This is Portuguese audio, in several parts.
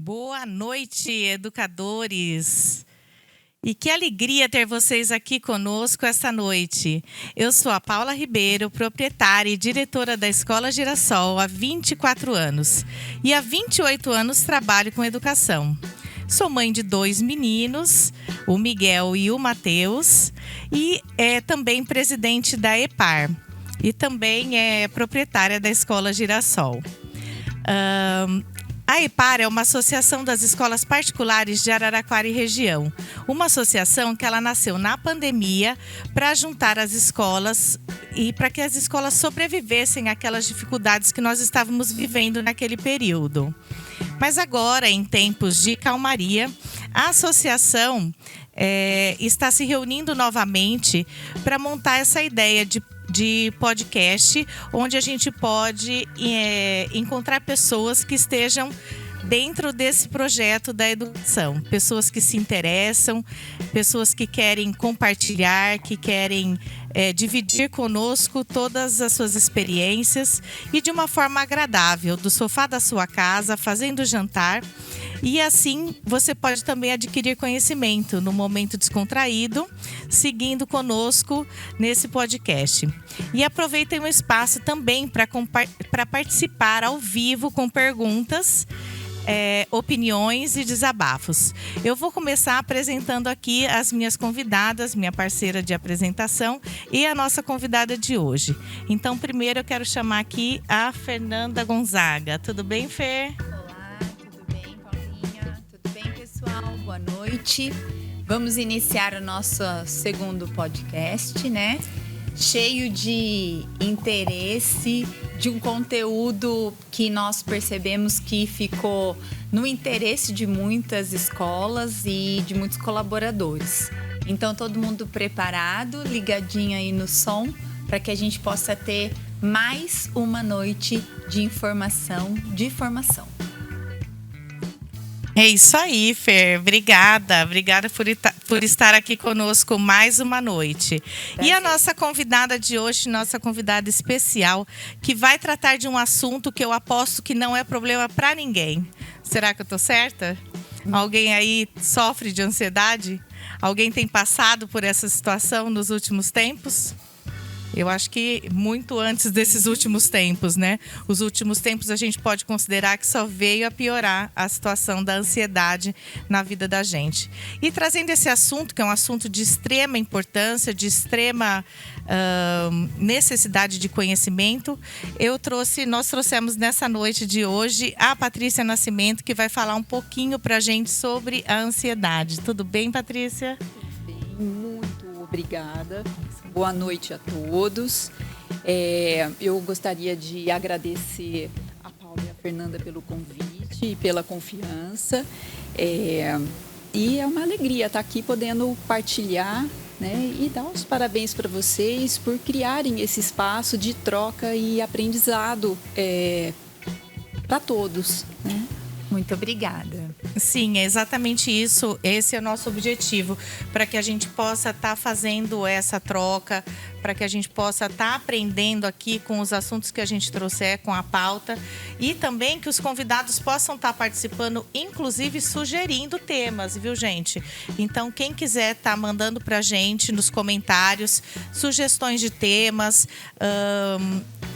Boa noite, educadores! E que alegria ter vocês aqui conosco esta noite. Eu sou a Paula Ribeiro, proprietária e diretora da Escola Girassol há 24 anos. E há 28 anos trabalho com educação. Sou mãe de 2 meninos, o Miguel e o Matheus, e é também presidente da EPAR. E também é proprietária da Escola Girassol. A EPAR é uma associação das escolas particulares de Araraquara e região. Uma associação que ela nasceu na pandemia para juntar as escolas e para que as escolas sobrevivessem àquelas dificuldades que nós estávamos vivendo naquele período. Mas agora, em tempos de calmaria, a associação está se reunindo novamente para montar essa ideia de podcast, onde a gente pode encontrar pessoas que estejam dentro desse projeto da educação. Pessoas que se interessam, pessoas que querem compartilhar, que querem dividir conosco todas as suas experiências e de uma forma agradável, do sofá da sua casa, fazendo jantar. E assim você pode também adquirir conhecimento no momento descontraído, seguindo conosco nesse podcast. E aproveitem o espaço também para participar ao vivo com perguntas, opiniões e desabafos. Eu vou começar apresentando aqui as minhas convidadas, minha parceira de apresentação e a nossa convidada de hoje. Então, primeiro eu quero chamar aqui a Fernanda Gonzaga. Tudo bem, Fer? Pessoal, boa noite. Vamos iniciar o nosso segundo podcast, né? Cheio de interesse, de um conteúdo que nós percebemos que ficou no interesse de muitas escolas e de muitos colaboradores. Então, todo mundo preparado, ligadinho aí no som, para que a gente possa ter mais uma noite de informação, de formação. É isso aí, Fer. Obrigada por estar aqui conosco mais uma noite. E a nossa convidada de hoje, nossa convidada especial, que vai tratar de um assunto que eu aposto que não é problema para ninguém. Será que eu estou certa? Alguém aí sofre de ansiedade? Alguém tem passado por essa situação nos últimos tempos? Eu acho que muito antes desses últimos tempos, né? Os últimos tempos a gente pode considerar que só veio a piorar a situação da ansiedade na vida da gente. E trazendo esse assunto, que é um assunto de extrema importância, de extrema necessidade de conhecimento, nós trouxemos nessa noite de hoje a Patrícia Nascimento, que vai falar um pouquinho pra gente sobre a ansiedade. Tudo bem, Patrícia? Tudo bem, muito obrigada. Boa noite a todos. Eu gostaria de agradecer a Paula e a Fernanda pelo convite e pela confiança. E é uma alegria estar aqui podendo partilhar, né, e dar os parabéns para vocês por criarem esse espaço de troca e aprendizado para todos, né? Muito obrigada. Sim, é exatamente isso. Esse é o nosso objetivo, para que a gente possa estar fazendo essa troca, para que a gente possa estar aprendendo aqui com os assuntos que a gente trouxer, com a pauta, e também que os convidados possam estar participando, inclusive sugerindo temas, viu, gente? Então, quem quiser estar mandando para a gente nos comentários sugestões de temas,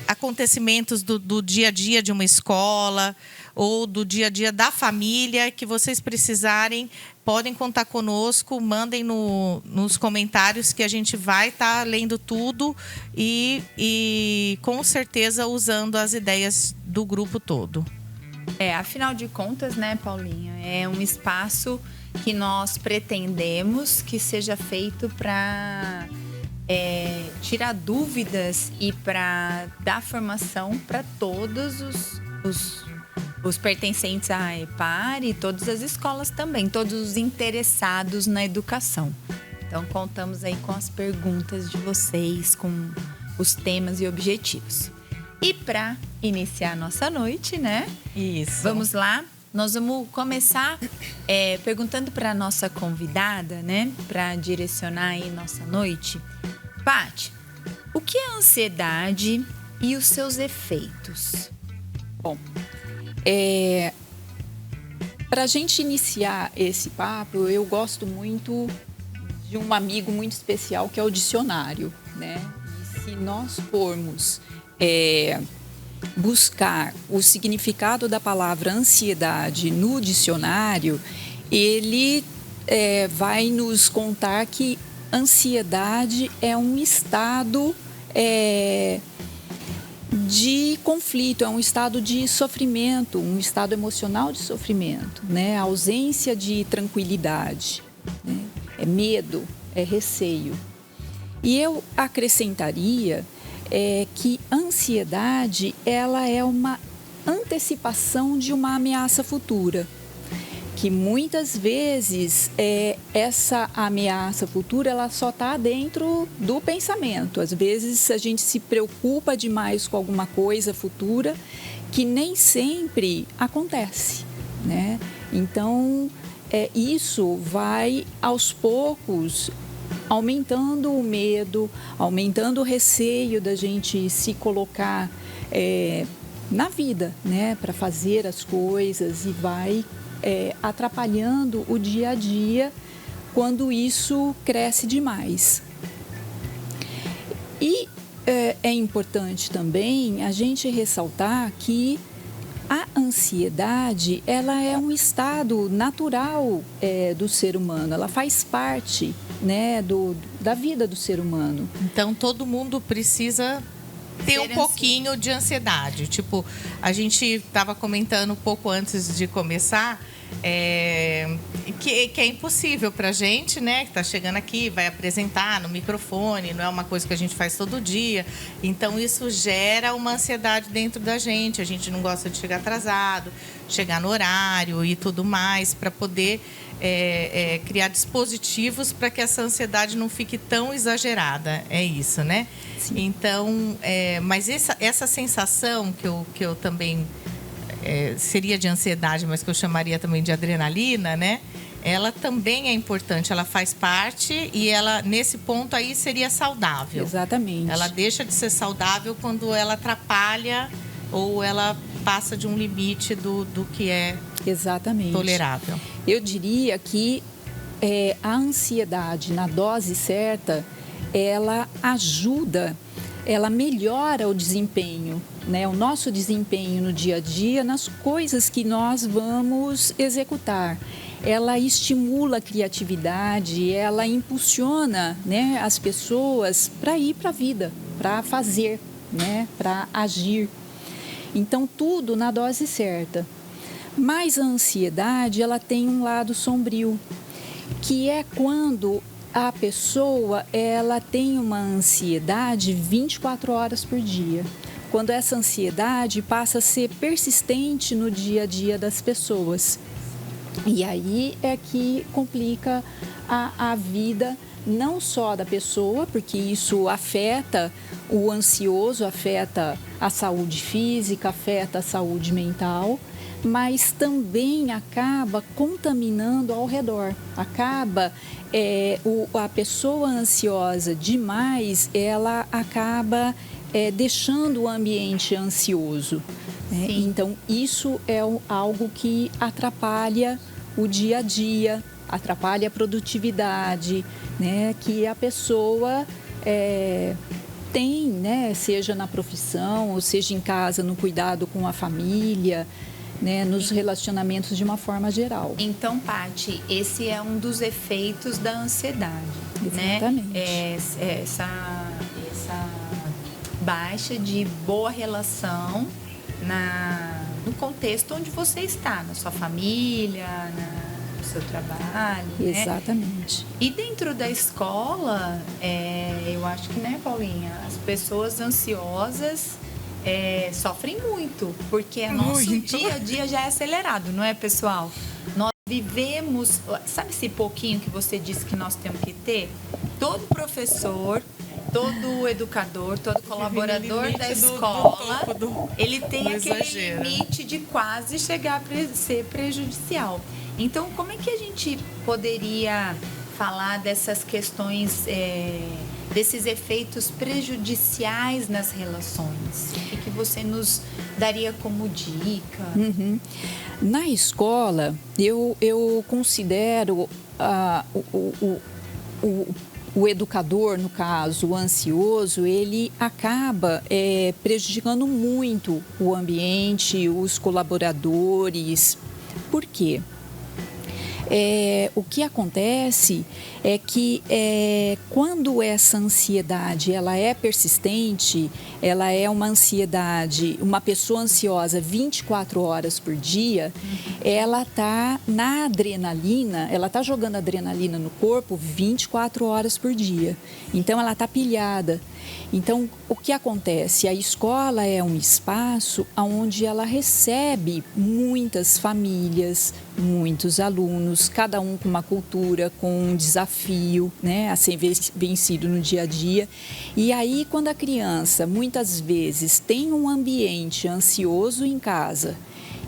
acontecimentos do dia a dia de uma escola, ou do dia a dia da família, que vocês precisarem, podem contar conosco, mandem nos comentários que a gente vai estar lendo tudo e com certeza usando as ideias do grupo todo. Afinal de contas, né, Paulinha, é um espaço que nós pretendemos que seja feito para tirar dúvidas e para dar formação para todos os pertencentes à EPAR e todas as escolas também, todos os interessados na educação. Então, contamos aí com as perguntas de vocês, com os temas e objetivos. E para iniciar a nossa noite, né? Isso. Vamos lá. Nós vamos começar perguntando para a nossa convidada, né? Para direcionar aí nossa noite. Paty, o que é a ansiedade e os seus efeitos? Bom, para a gente iniciar esse papo, eu gosto muito de um amigo muito especial que é o dicionário, né? E se nós formos buscar o significado da palavra ansiedade no dicionário, ele vai nos contar que ansiedade é um estado de conflito, é um estado de sofrimento, um estado emocional de sofrimento, né? A ausência de tranquilidade, né? É medo, é receio. E eu acrescentaria que a ansiedade ela é uma antecipação de uma ameaça futura, que muitas vezes essa ameaça futura ela só está dentro do pensamento. Às vezes a gente se preocupa demais com alguma coisa futura que nem sempre acontece, né? Então isso vai aos poucos aumentando o medo, aumentando o receio da gente se colocar na vida, né, para fazer as coisas, e vai atrapalhando o dia a dia quando isso cresce demais. E é importante também a gente ressaltar que a ansiedade ela é um estado natural do ser humano, ela faz parte, né, da vida do ser humano. Então, todo mundo precisa ter um pouquinho de ansiedade. Tipo, a gente estava comentando um pouco antes de começar que é impossível para a gente, né, que está chegando aqui, vai apresentar no microfone, não é uma coisa que a gente faz todo dia. Então, isso gera uma ansiedade dentro da gente. A gente não gosta de chegar atrasado, chegar no horário e tudo mais, para poder criar dispositivos para que essa ansiedade não fique tão exagerada. É isso, né? Sim. Então, mas essa sensação que eu também seria de ansiedade, mas que eu chamaria também de adrenalina, né? Ela também é importante, ela faz parte e ela, nesse ponto aí, seria saudável. Exatamente. Ela deixa de ser saudável quando ela atrapalha ou ela passa de um limite do que é exatamente tolerável. Eu diria que a ansiedade, na dose certa, ela ajuda, ela melhora o desempenho, né? O nosso desempenho no dia a dia, nas coisas que nós vamos executar. Ela estimula a criatividade, ela impulsiona, né, as pessoas para ir para a vida, para fazer, né, para agir. Então, tudo na dose certa. Mas a ansiedade, ela tem um lado sombrio, que é quando a pessoa ela tem uma ansiedade 24 horas por dia. Quando essa ansiedade passa a ser persistente no dia a dia das pessoas. E aí é que complica a vida não só da pessoa, porque isso afeta o ansioso, afeta a saúde física, afeta a saúde mental, mas também acaba contaminando ao redor. Acaba, a pessoa ansiosa demais, ela acaba deixando o ambiente ansioso. Né? Então, isso é algo que atrapalha o dia a dia, atrapalha a produtividade, né? Que a pessoa tem, né? Seja na profissão, ou seja em casa, no cuidado com a família, né, nos relacionamentos de uma forma geral. Então, Paty, esse é um dos efeitos da ansiedade. Exatamente. Né? Essa baixa de boa relação no contexto onde você está, na sua família, no seu trabalho. Exatamente. Né? E dentro da escola, eu acho que, né, Paulinha, as pessoas ansiosas sofrem muito, porque nosso dia a dia já é acelerado, não é, pessoal? Nós vivemos, sabe esse pouquinho que você disse que nós temos que ter? Todo professor, todo educador, todo colaborador da escola, ele tem aquele limite de quase chegar a ser prejudicial. Então, como é que a gente poderia falar dessas questões desses efeitos prejudiciais nas relações? O que você nos daria como dica? Na escola, eu considero o educador, no caso, o ansioso, ele acaba prejudicando muito o ambiente, os colaboradores. Por quê? O que acontece é que quando essa ansiedade ela é persistente, ela é uma ansiedade, uma pessoa ansiosa 24 horas por dia, ela está na adrenalina, ela está jogando adrenalina no corpo 24 horas por dia. Então, ela está pilhada. Então, o que acontece? A escola é um espaço onde ela recebe muitas famílias, muitos alunos, cada um com uma cultura, com um desafio, né, a ser vencido no dia a dia. E aí, quando a criança, muitas vezes, tem um ambiente ansioso em casa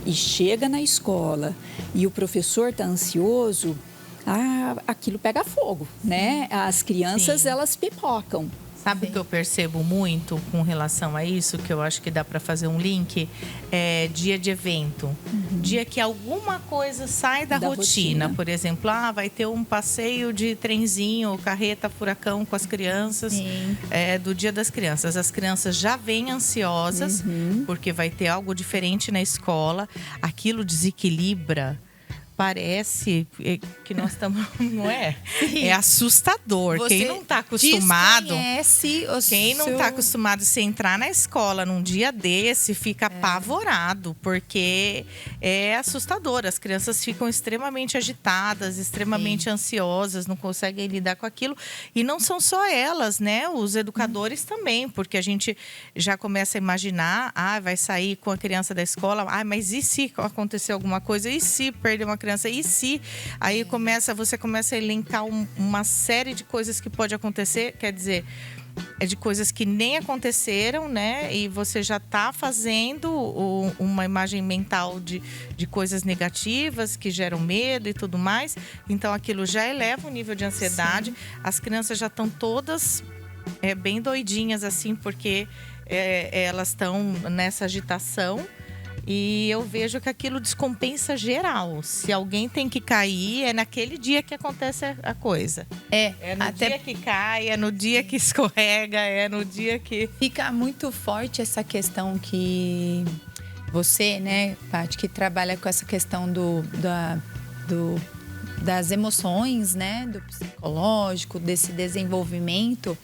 e chega na escola e o professor está ansioso, aquilo pega fogo, né? As crianças, Sim. elas pipocam. Sabe o que eu percebo muito com relação a isso, que eu acho que dá para fazer um link? É dia de evento. Dia que alguma coisa sai da rotina. Por exemplo, vai ter um passeio de trenzinho, carreta, furacão com as crianças. Do Dia das Crianças. As crianças já vêm ansiosas, porque vai ter algo diferente na escola. Aquilo desequilibra. Parece que nós estamos, não é? Sim. É assustador. Você Quem não está acostumado, quem não está acostumado a se entrar na escola num dia desse, fica apavorado, porque é assustador. As crianças ficam extremamente agitadas, extremamente ansiosas, não conseguem lidar com aquilo. E não são só elas, né? Os educadores também, porque a gente já começa a imaginar, vai sair com a criança da escola, mas e se acontecer alguma coisa? E se perder uma criança? E se? Aí você começa a elencar uma série de coisas que pode acontecer, quer dizer, de coisas que nem aconteceram, né? E você já está fazendo uma imagem mental de coisas negativas que geram medo e tudo mais. Então, aquilo já eleva o nível de ansiedade. Sim. As crianças já estão todas bem doidinhas, assim, porque elas estão nessa agitação. E eu vejo que aquilo descompensa geral. Se alguém tem que cair, é naquele dia que acontece a coisa. É no dia que cai, é no dia que escorrega, é no dia que... Fica muito forte essa questão que você, né, Paty, que trabalha com essa questão das emoções, né, do psicológico, desse desenvolvimento.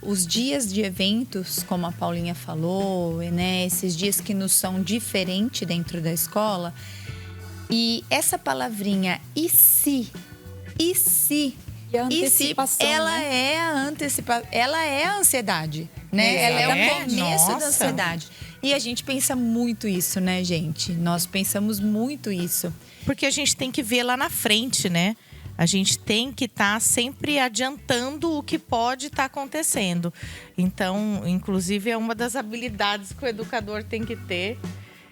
Os dias de eventos, como a Paulinha falou, né, esses dias que nos são diferentes dentro da escola. E essa palavrinha, e se? E se? E a antecipação, ela é a antecipação, ela é a ansiedade, né? Ela é o começo da ansiedade. E a gente pensa muito isso, né, gente? Nós pensamos muito isso. Porque a gente tem que ver lá na frente, né? A gente tem que estar sempre adiantando o que pode estar acontecendo. Então, inclusive, é uma das habilidades que o educador tem que ter.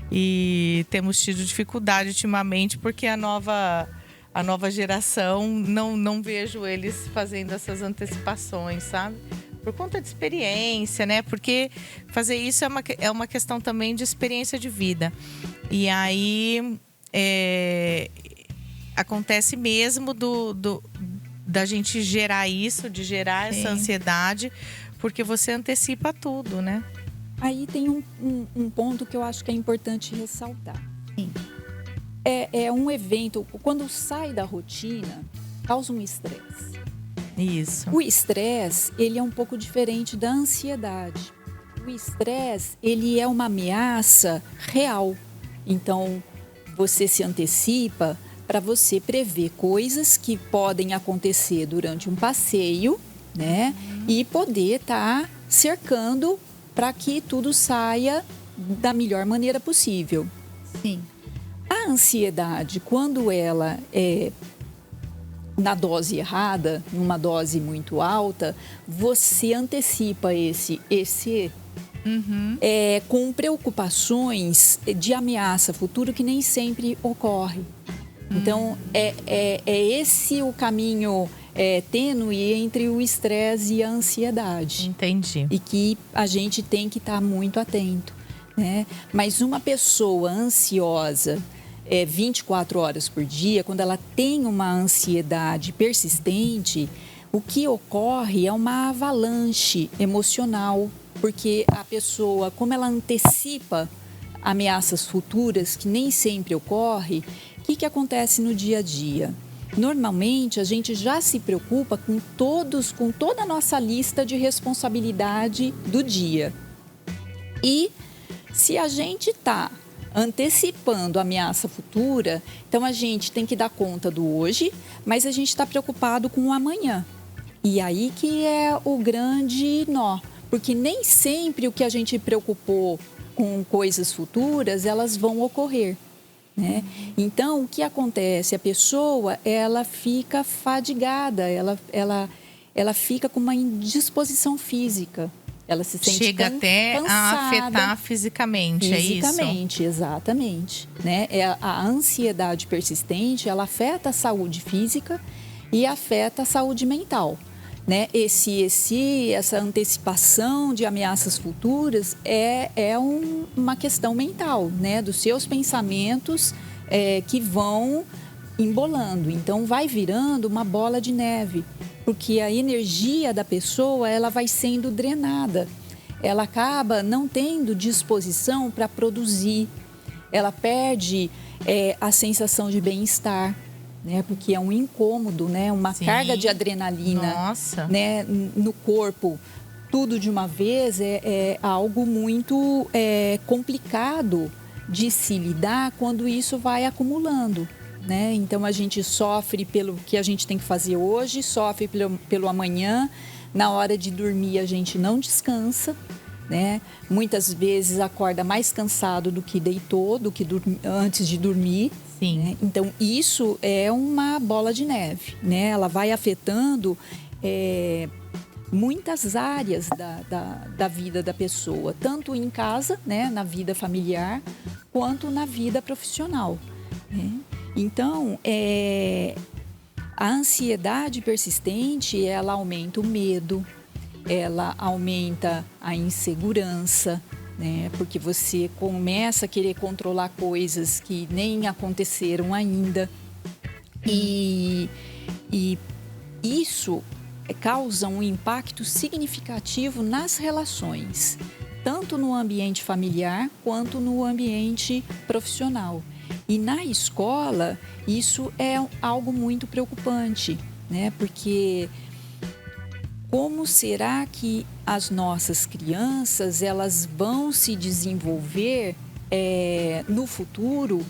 E temos tido dificuldade ultimamente, porque a nova geração, não vejo eles fazendo essas antecipações, sabe? Por conta de experiência, né? Porque fazer isso é uma questão também de experiência de vida. E aí... acontece mesmo da gente gerar isso, de gerar essa ansiedade, porque você antecipa tudo, né? Aí tem um ponto que eu acho que é importante ressaltar. Sim. É um evento, quando sai da rotina, causa um estresse. Isso. O estresse, ele é um pouco diferente da ansiedade. O estresse, ele é uma ameaça real. Então, você se antecipa para você prever coisas que podem acontecer durante um passeio, né? E poder estar cercando para que tudo saia da melhor maneira possível. Sim. A ansiedade, quando ela é na dose errada, numa dose muito alta, você antecipa esse com preocupações de ameaça futura que nem sempre ocorre. Então, é esse o caminho tênue entre o estresse e a ansiedade. Entendi. E que a gente tem que estar muito atento, né? Mas uma pessoa ansiosa 24 horas por dia, quando ela tem uma ansiedade persistente, o que ocorre é uma avalanche emocional, porque a pessoa, como ela antecipa ameaças futuras, que nem sempre ocorre, o que acontece no dia a dia? Normalmente, a gente já se preocupa com toda a nossa lista de responsabilidade do dia. E se a gente está antecipando a ameaça futura, então a gente tem que dar conta do hoje, mas a gente está preocupado com o amanhã. E aí que é o grande nó, porque nem sempre o que a gente preocupou com coisas futuras, elas vão ocorrer, né? Então, o que acontece? A pessoa, ela fica fadigada, ela fica com uma indisposição física. Ela se sente chega até cansada, a afetar fisicamente, é isso? Fisicamente, exatamente. Né? A ansiedade persistente, ela afeta a saúde física e afeta a saúde mental. Né? Essa antecipação de ameaças futuras é uma questão mental, né? Dos seus pensamentos que vão embolando. Então, vai virando uma bola de neve, porque a energia da pessoa ela vai sendo drenada. Ela acaba não tendo disposição para produzir. Ela perde a sensação de bem-estar, né? Porque é um incômodo, né? Uma Sim. carga de adrenalina, Nossa. né? No corpo. Tudo de uma vez é algo muito complicado de se lidar quando isso vai acumulando. Né? Então, a gente sofre pelo que a gente tem que fazer hoje, sofre pelo amanhã. Na hora de dormir, a gente não descansa. Né? Muitas vezes acorda mais cansado do que deitou, do que antes de dormir. Sim. Né? Então, isso é uma bola de neve. Né? Ela vai afetando muitas áreas da vida da pessoa, tanto em casa, né? Na vida familiar, quanto na vida profissional. Né? Então, a ansiedade persistente, ela aumenta o medo, ela aumenta a insegurança, né? Porque você começa a querer controlar coisas que nem aconteceram ainda. E isso causa um impacto significativo nas relações, tanto no ambiente familiar quanto no ambiente profissional. E na escola, isso é algo muito preocupante, né? Porque como será que as nossas crianças elas vão se desenvolver no futuro,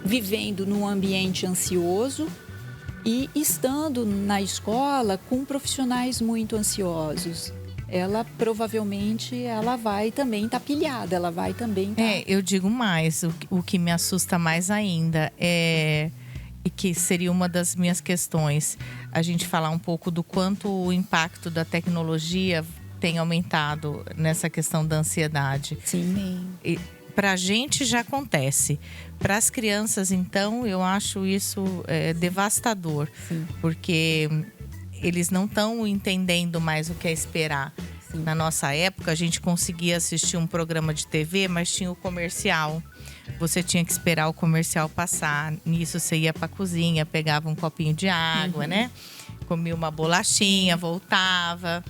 vivendo num ambiente ansioso e estando na escola com profissionais muito ansiosos? Ela provavelmente vai também estar pilhada, ela vai também eu digo mais, o que me assusta mais ainda e que seria uma das minhas questões, a gente falar um pouco do quanto o impacto da tecnologia tem aumentado nessa questão da ansiedade. Sim. Para a gente já acontece. Para as crianças, então, eu acho isso devastador. Sim. Porque eles não estão entendendo mais o que é esperar. Sim. Na nossa época, a gente conseguia assistir um programa de TV, mas tinha o comercial. Você tinha que esperar o comercial passar. Nisso, você ia para a cozinha, pegava um copinho de água, né? Comia uma bolachinha, voltava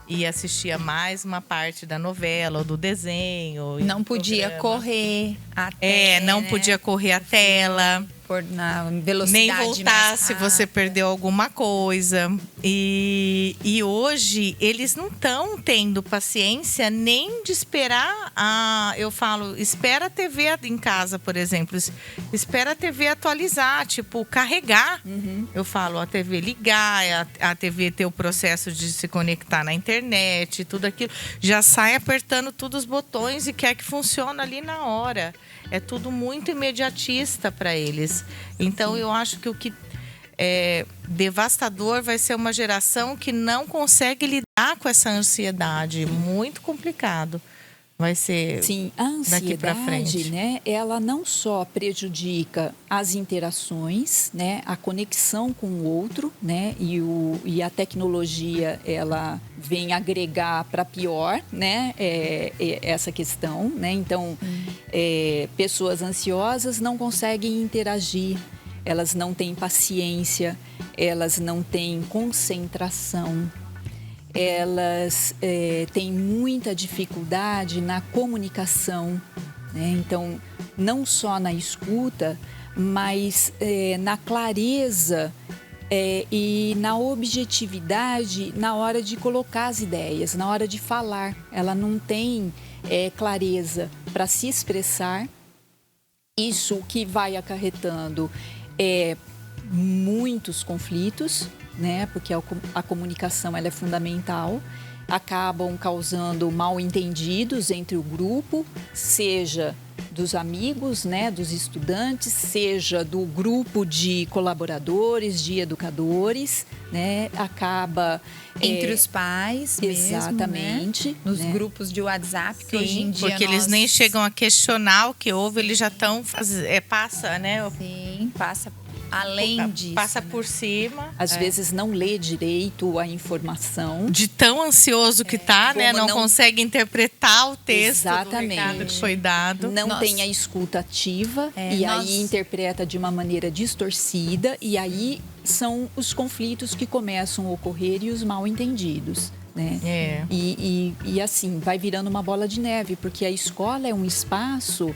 e assistia mais uma parte da novela ou do desenho. Não podia correr a tela. Não podia correr a tela. Na velocidade nem voltar se você perdeu alguma coisa. E hoje eles não estão tendo paciência nem de esperar eu falo, espera a TV em casa, por exemplo. Espera a TV atualizar, tipo, carregar. Eu falo, a TV ligar, a TV ter o processo de se conectar na internet, tudo aquilo. Já sai apertando todos os botões e quer que funcione ali na hora. É tudo muito imediatista para eles. Então, eu acho que o que é devastador vai ser uma geração que não consegue lidar com essa ansiedade. Muito complicado. vai ser Sim, a daqui para frente? ansiedade, né, ela não só prejudica as interações, né, a conexão com o outro, né, e a tecnologia, ela vem agregar para pior, né, essa questão, né. Então, pessoas ansiosas não conseguem interagir, elas não têm paciência, elas não têm concentração. Elas têm muita dificuldade na comunicação, né? Então, não só na escuta, mas na clareza e na objetividade na hora de colocar as ideias, na hora de falar. Ela não tem clareza para se expressar. Isso que vai acarretando muitos conflitos, né? Porque a comunicação ela é fundamental. Acabam causando mal-entendidos entre o grupo, seja dos amigos, né, dos estudantes, seja do grupo de colaboradores, de educadores, né? Acaba entre os pais mesmo, exatamente, né? Nos né? grupos de WhatsApp que Sim, hoje em dia porque eles nem chegam a questionar o que houve, eles já estão passa, né? Sim, passa além disso. Passa né? por cima. Às vezes não lê direito a informação. De tão ansioso que tá, né? Não consegue interpretar o texto do recado que foi dado. Não tem a escuta ativa e aí interpreta de uma maneira distorcida e aí são os conflitos que começam a ocorrer e os mal-entendidos. Né? E assim, vai virando uma bola de neve, porque a escola é um espaço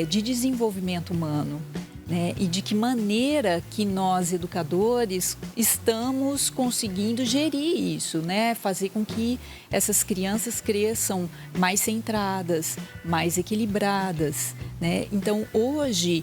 de desenvolvimento humano. Né? E de que maneira que nós, educadores, estamos conseguindo gerir isso, né? Fazer com que essas crianças cresçam mais centradas, mais equilibradas. Né? Então, hoje,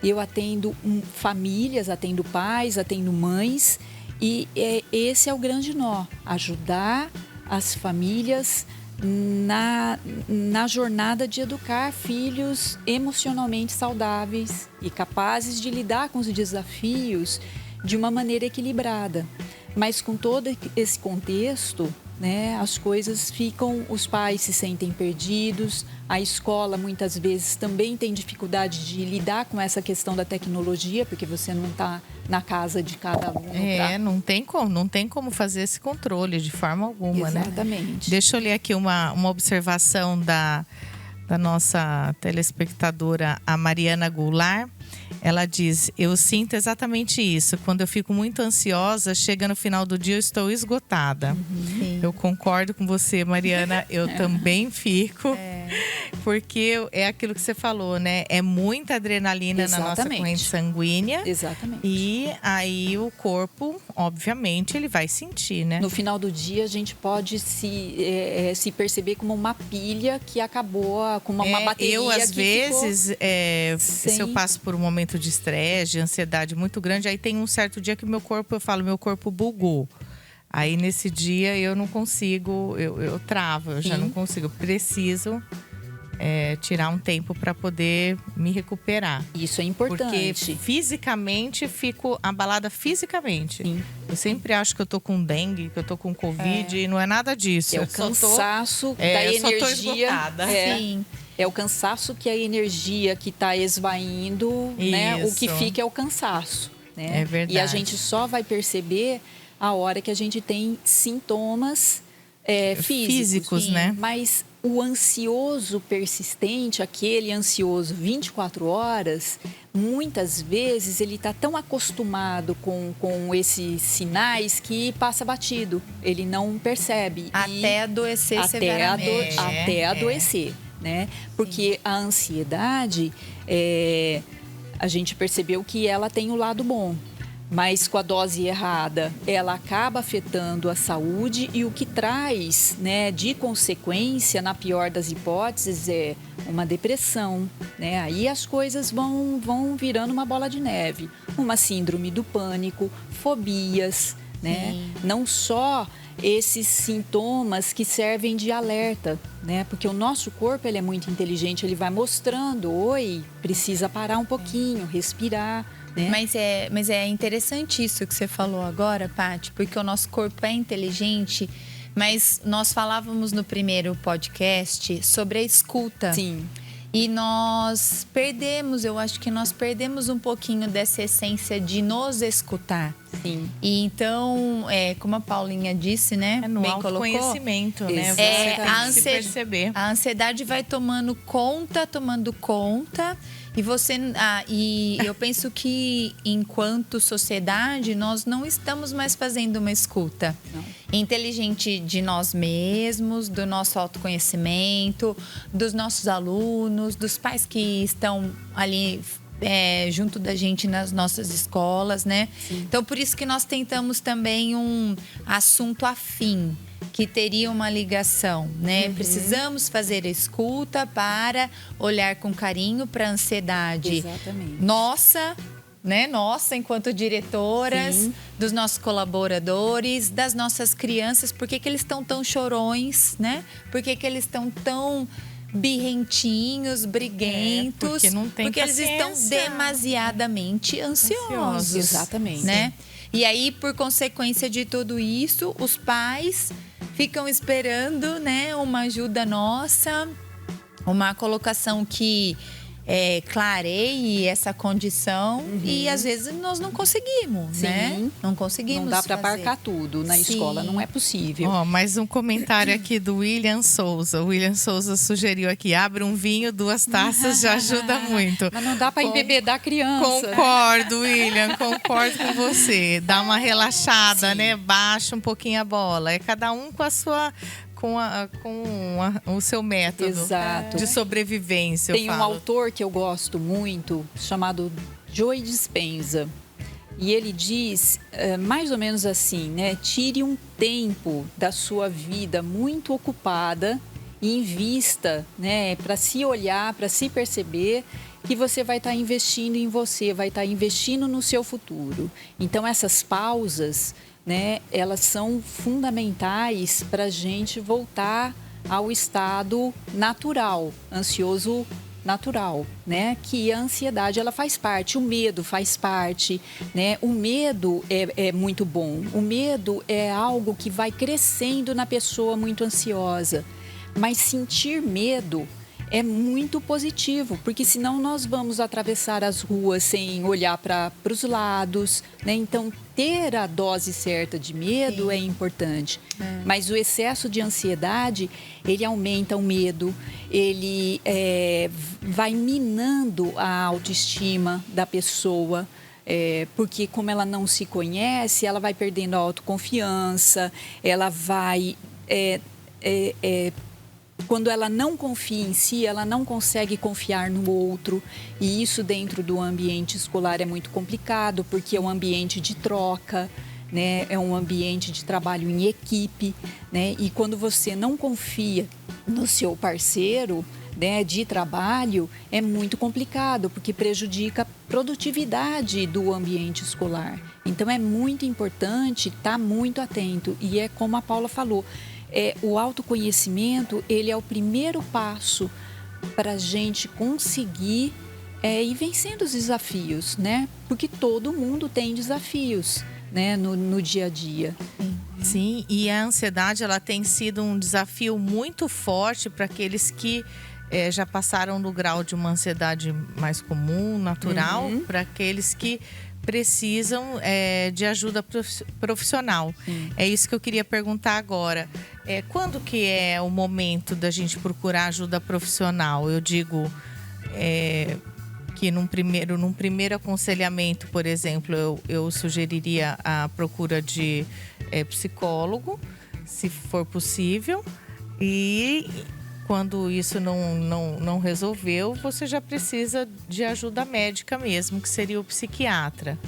eu atendo famílias, atendo pais, atendo mães, e esse é o grande nó, ajudar as famílias na jornada de educar filhos emocionalmente saudáveis e capazes de lidar com os desafios de uma maneira equilibrada. Mas com todo esse contexto, né, as coisas ficam, os pais se sentem perdidos, a escola muitas vezes também tem dificuldade de lidar com essa questão da tecnologia, porque você não está na casa de cada aluno. Não tem como fazer esse controle de forma alguma, né? Exatamente. Deixa eu ler aqui uma observação da nossa telespectadora, a Mariana Goulart. Ela diz: eu sinto exatamente isso. Quando eu fico muito ansiosa, chega no final do dia, eu estou esgotada. Eu concordo com você, Mariana. Eu também fico. Porque é aquilo que você falou, né? É muita adrenalina na nossa corrente sanguínea. Exatamente. E aí o corpo, obviamente, ele vai sentir, né? No final do dia, a gente pode se perceber como uma pilha que acabou, como uma bateria. Eu, às vezes, se eu sem... passo por um momento de estresse, de ansiedade muito grande, aí tem um certo dia que meu corpo bugou. Aí, nesse dia, eu não consigo, eu travo, eu já não consigo. Eu preciso tirar um tempo para poder me recuperar. Isso é importante. Porque fisicamente, fico abalada fisicamente. Sim. Eu sempre acho que eu tô com dengue, que eu tô com Covid, e não é nada disso. É o cansaço da energia. Eu só tô esgotada. Sim. É o cansaço que a energia que está esvaindo, né? O que fica é o cansaço. Né? É verdade. E a gente só vai perceber a hora que a gente tem sintomas físicos, né? Mas o ansioso persistente, aquele ansioso 24 horas, muitas vezes ele está tão acostumado com esses sinais que passa batido. Ele não percebe. Até adoecer severamente. Até adoecer. Né? Porque a ansiedade, a gente percebeu que ela tem o lado bom, mas com a dose errada, ela acaba afetando a saúde e o que traz, né, de consequência, na pior das hipóteses, é uma depressão. Né? Aí as coisas vão virando uma bola de neve. Uma síndrome do pânico, fobias, né? Não só esses sintomas que servem de alerta, né? Porque o nosso corpo ele é muito inteligente, ele vai mostrando, oi, precisa parar um pouquinho, respirar. Né? Mas é interessante isso que você falou agora, Paty, porque o nosso corpo é inteligente Mas nós falávamos no primeiro podcast sobre a escuta. Sim. E nós perdemos, eu acho que nós perdemos um pouquinho dessa essência de nos escutar. Sim. E então, como a Paulinha disse, né? No bem autoconhecimento, né? Você a tem que se perceber. A ansiedade vai tomando conta. E eu penso que, enquanto sociedade, nós não estamos mais fazendo uma escuta inteligente de nós mesmos, do nosso autoconhecimento, dos nossos alunos, dos pais que estão ali junto da gente nas nossas escolas, né? Sim. Então, por isso que nós tentamos também um assunto afim, que teria uma ligação, né? Precisamos fazer a escuta para olhar com carinho para a ansiedade. Exatamente. Nossa, enquanto diretoras, sim, dos nossos colaboradores, das nossas crianças. Por que eles estão tão chorões, né? Por que eles estão tão birrentinhos, briguentos? Porque eles estão demasiadamente ansiosos. Exatamente. Né? E aí, por consequência de tudo isso, os pais ficam esperando, né, uma ajuda nossa, uma colocação que clareie essa condição. E às vezes nós não conseguimos, né? Não conseguimos. Não dá para abarcar tudo na escola, não é possível. Mais um comentário aqui do William Souza. O William Souza sugeriu aqui: abre um vinho, 2 taças, já ajuda muito. Mas não dá para embebedar a criança. Concordo, William, concordo com você. Dá uma relaxada, né? Baixa um pouquinho a bola. É cada um com a sua... Com o seu método. Exato. De sobrevivência. Tem um autor que eu gosto muito, chamado Joe Dispenza. E ele diz mais ou menos assim, né? Tire um tempo da sua vida muito ocupada e invista, né? Para se olhar, para se perceber que você vai estar investindo em você, vai estar investindo no seu futuro. Então, essas pausas, né, elas são fundamentais para a gente voltar ao estado natural, ansioso natural, né? Que a ansiedade, ela faz parte, o medo faz parte, né? O medo é muito bom, o medo é algo que vai crescendo na pessoa muito ansiosa, mas sentir medo é muito positivo, porque senão nós vamos atravessar as ruas sem olhar para os lados, né? Então, ter a dose certa de medo é importante. Mas o excesso de ansiedade, ele aumenta o medo, ele vai minando a autoestima da pessoa, porque como ela não se conhece, ela vai perdendo a autoconfiança, ela vai... Quando ela não confia em si, ela não consegue confiar no outro. E isso dentro do ambiente escolar é muito complicado, porque é um ambiente de troca, né? É um ambiente de trabalho em equipe, né? E quando você não confia no seu parceiro, né, de trabalho, é muito complicado, porque prejudica a produtividade do ambiente escolar. Então, é muito importante estar muito atento. E é como a Paula falou, o autoconhecimento, ele é o primeiro passo para a gente conseguir ir vencendo os desafios, né? Porque todo mundo tem desafios, né, no dia a dia. Sim, e a ansiedade, ela tem sido um desafio muito forte para aqueles que já passaram do grau de uma ansiedade mais comum, natural, para aqueles que precisam de ajuda profissional. É isso que eu queria perguntar agora. Quando que é o momento da gente procurar ajuda profissional? Eu digo que num primeiro aconselhamento, por exemplo, eu sugeriria a procura de psicólogo, se for possível. E quando isso não resolveu, você já precisa de ajuda médica mesmo, que seria o psiquiatra.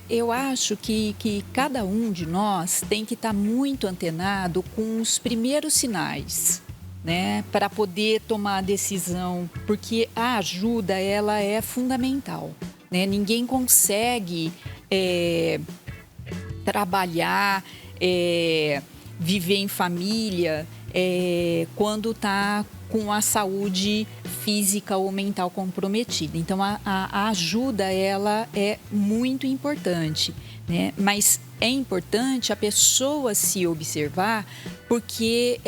Eu acho que cada um de nós tem que estar muito antenado com os primeiros sinais, né, para poder tomar a decisão, porque a ajuda, ela é fundamental, né? Ninguém consegue trabalhar, viver em família quando está com a saúde física ou mental comprometida. Então, a ajuda, ela é muito importante, né? Mas é importante a pessoa se observar, porque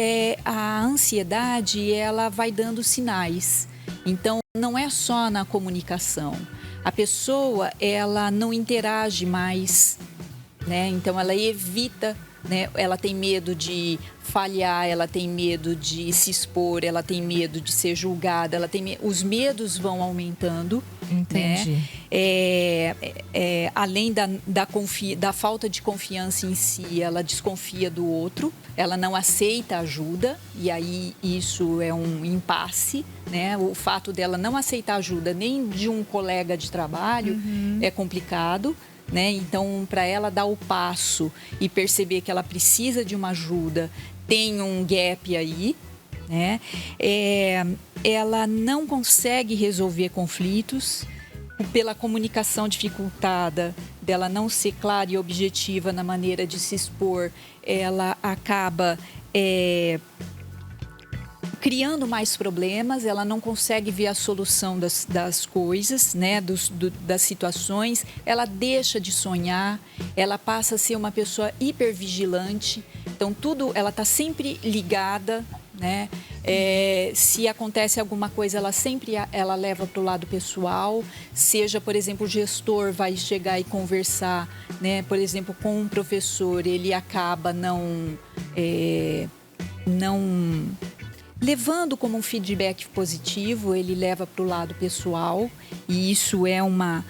a ansiedade, ela vai dando sinais. Então, não é só na comunicação. A pessoa, ela não interage mais, né? Então, ela evita, né? Ela tem medo de falhar, ela tem medo de se expor, ela tem medo de ser julgada, os medos vão aumentando. Entendi. Né? Além da falta de confiança em si, ela desconfia do outro, ela não aceita ajuda, e aí isso é um impasse, né? O fato dela não aceitar ajuda nem de um colega de trabalho é complicado. Né? Então, para ela dar o passo e perceber que ela precisa de uma ajuda, tem um gap aí, né? Ela não consegue resolver conflitos pela comunicação dificultada, dela não ser clara e objetiva na maneira de se expor, ela acaba criando mais problemas, ela não consegue ver a solução das coisas, né? Das situações, ela deixa de sonhar, ela passa a ser uma pessoa hipervigilante, então ela está sempre ligada, né? Se acontece alguma coisa, ela leva para o lado pessoal, seja, por exemplo, o gestor vai chegar e conversar, né? Por exemplo, com um professor, ele acaba não levando como um feedback positivo, ele leva para o lado pessoal, e isso é uma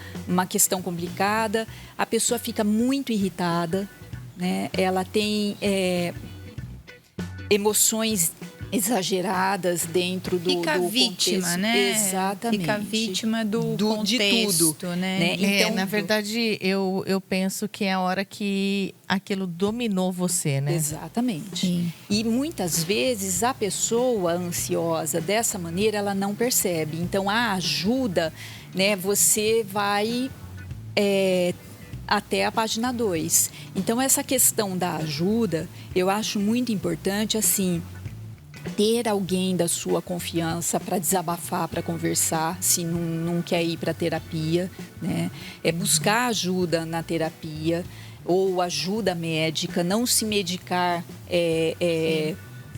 questão complicada. A pessoa fica muito irritada, né? Ela tem emoções exageradas dentro do vítima, contexto. Né? Exatamente. Fica vítima do contexto, de tudo, né? Então, na verdade, eu penso que é a hora que aquilo dominou você, né? Exatamente. Sim. E muitas vezes a pessoa ansiosa dessa maneira, ela não percebe. Então, a ajuda, né? Você vai até a página 2. Então, essa questão da ajuda, eu acho muito importante, assim, ter alguém da sua confiança para desabafar, para conversar, se não quer ir para terapia, né? Buscar ajuda na terapia ou ajuda médica, não se medicar.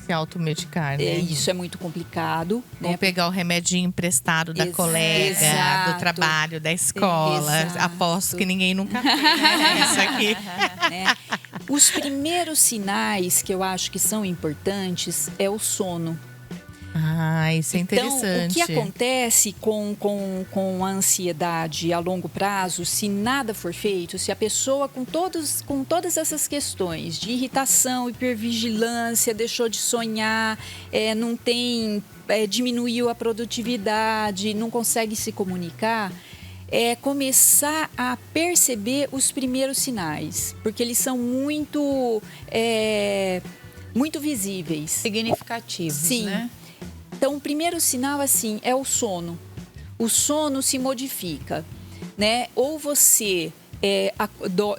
Se automedicar, né? Isso é muito complicado. Ou né? pegar o remedinho emprestado da colega, Exato. do trabalho, da escola. Exato. Aposto que ninguém nunca fez isso aqui. Né? Os primeiros sinais que eu acho que são importantes é o sono. Ah, isso é interessante. Então, o que acontece com a ansiedade a longo prazo, se nada for feito, se a pessoa com todas essas questões de irritação, hipervigilância, deixou de sonhar, não tem, diminuiu a produtividade, não consegue se comunicar, começar a perceber os primeiros sinais, porque eles são muito visíveis. Significativos, Sim. Né? Então, o primeiro sinal, assim, é o sono. O sono se modifica, né? Ou você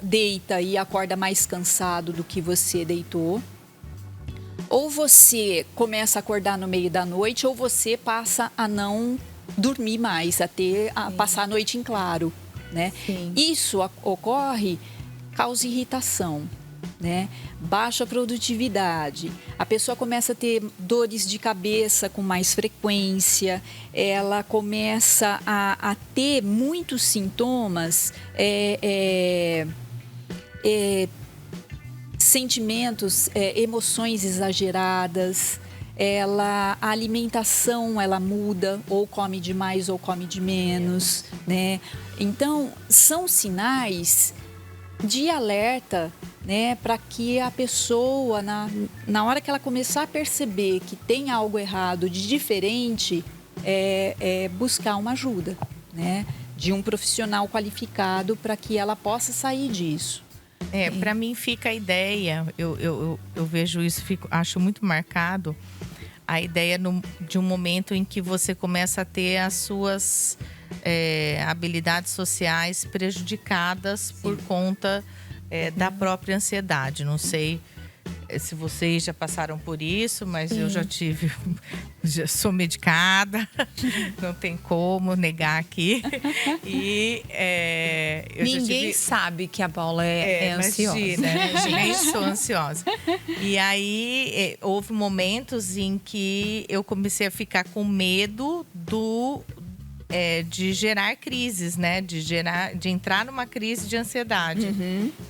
deita e acorda mais cansado do que você deitou, ou você começa a acordar no meio da noite, ou você passa a não dormir mais, a passar a noite em claro, né? Sim. Isso ocorre, causa irritação, né? Baixa produtividade, a pessoa começa a ter dores de cabeça com mais frequência, ela começa a ter muitos sintomas, sentimentos, emoções exageradas, a alimentação ela muda, ou come demais ou come de menos, né? Então, são sinais de alerta, né, para que a pessoa, na hora que ela começar a perceber que tem algo errado, de diferente, buscar uma ajuda, né, de um profissional qualificado para que ela possa sair disso. Para mim fica a ideia, eu vejo isso, acho muito marcado, a ideia de um momento em que você começa a ter as suas habilidades sociais prejudicadas por conta da própria ansiedade. Não sei se vocês já passaram por isso, mas eu já tive, já sou medicada, não tem como negar aqui. E eu Ninguém sabe que a Paula é ansiosa. Imagina, nem sou ansiosa. E aí houve momentos em que eu comecei a ficar com medo de gerar crises, né? De entrar numa crise de ansiedade.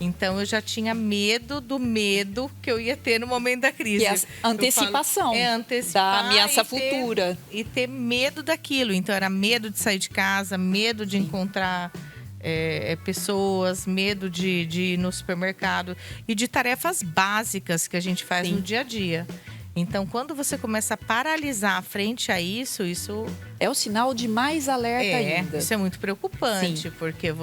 Então eu já tinha medo do medo que eu ia ter no momento da crise. E a antecipação antecipar da ameaça futura. E ter medo daquilo. Então era medo de sair de casa, medo de encontrar pessoas, medo de ir no supermercado e de tarefas básicas que a gente faz no dia a dia. Então, quando você começa a paralisar frente a isso é o sinal de mais alerta ainda. Isso é muito preocupante, porque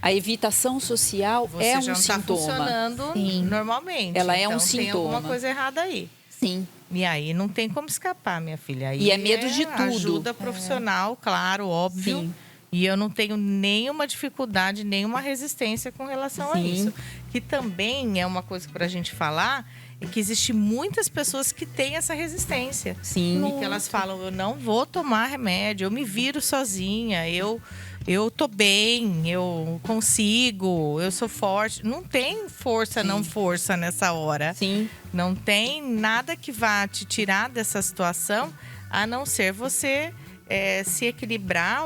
a evitação social é um já não sintoma. Está funcionando normalmente. Ela é um então, sintoma. Tem alguma coisa errada aí. Sim. E aí não tem como escapar, minha filha. Aí e é medo de tudo. Ajuda profissional, claro, óbvio. Sim. E eu não tenho nenhuma dificuldade, nenhuma resistência com relação a isso. Que também é uma coisa para a gente falar, é que existe muitas pessoas que têm essa resistência. Sim. E que elas falam, eu não vou tomar remédio, eu me viro sozinha, eu tô bem, eu consigo, eu sou forte. Não tem força, não força nessa hora. Sim. Não tem nada que vá te tirar dessa situação, a não ser você se equilibrar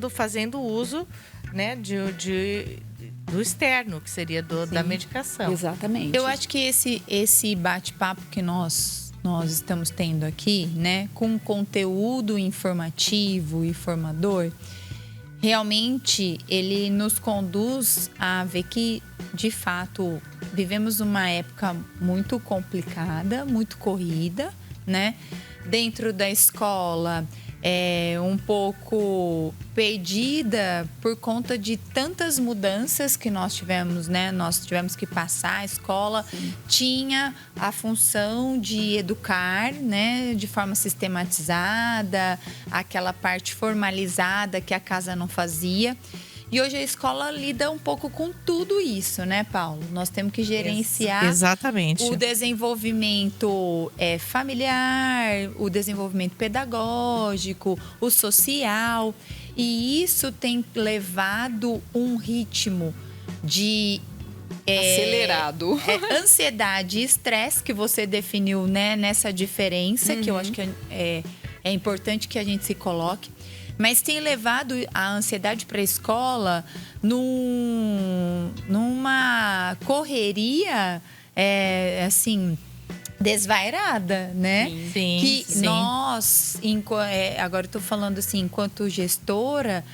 fazendo uso, né, do externo, que seria da medicação. Exatamente. Eu acho que esse bate-papo que nós estamos tendo aqui, né, com conteúdo informativo e formador, realmente ele nos conduz a ver que, de fato, vivemos uma época muito complicada, muito corrida, né? Dentro da escola, um pouco perdida por conta de tantas mudanças que nós tivemos, né? Nós tivemos que passar. A escola tinha a função de educar, né? De forma sistematizada, aquela parte formalizada que a casa não fazia. E hoje a escola lida um pouco com tudo isso, né, Paulo? Nós temos que gerenciar exatamente o desenvolvimento familiar, o desenvolvimento pedagógico, o social. E isso tem levado um ritmo de acelerado. Ansiedade e estresse, que você definiu, né, nessa diferença, que eu acho que é importante que a gente se coloque. Mas tem levado a ansiedade para a escola numa correria, assim, desvairada, né? Sim. Nós, agora eu estou falando assim, enquanto gestora,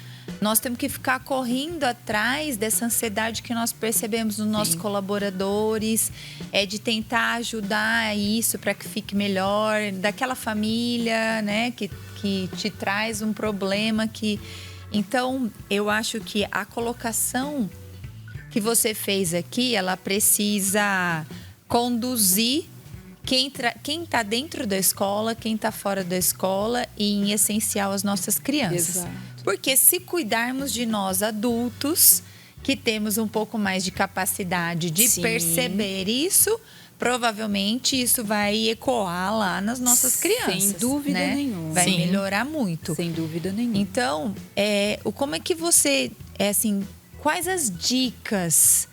nós temos que ficar correndo atrás dessa ansiedade que nós percebemos nos nossos colaboradores, de tentar ajudar isso para que fique melhor, daquela família, né, que te traz um problema que... Então, eu acho que a colocação que você fez aqui, ela precisa conduzir quem está dentro da escola, quem está fora da escola e, em essencial, as nossas crianças. Exato. Porque se cuidarmos de nós adultos, que temos um pouco mais de capacidade de perceber isso, provavelmente isso vai ecoar lá nas nossas crianças. Sem dúvida nenhuma. Vai melhorar muito. Sem dúvida nenhuma. Então, como é que você... quais as dicas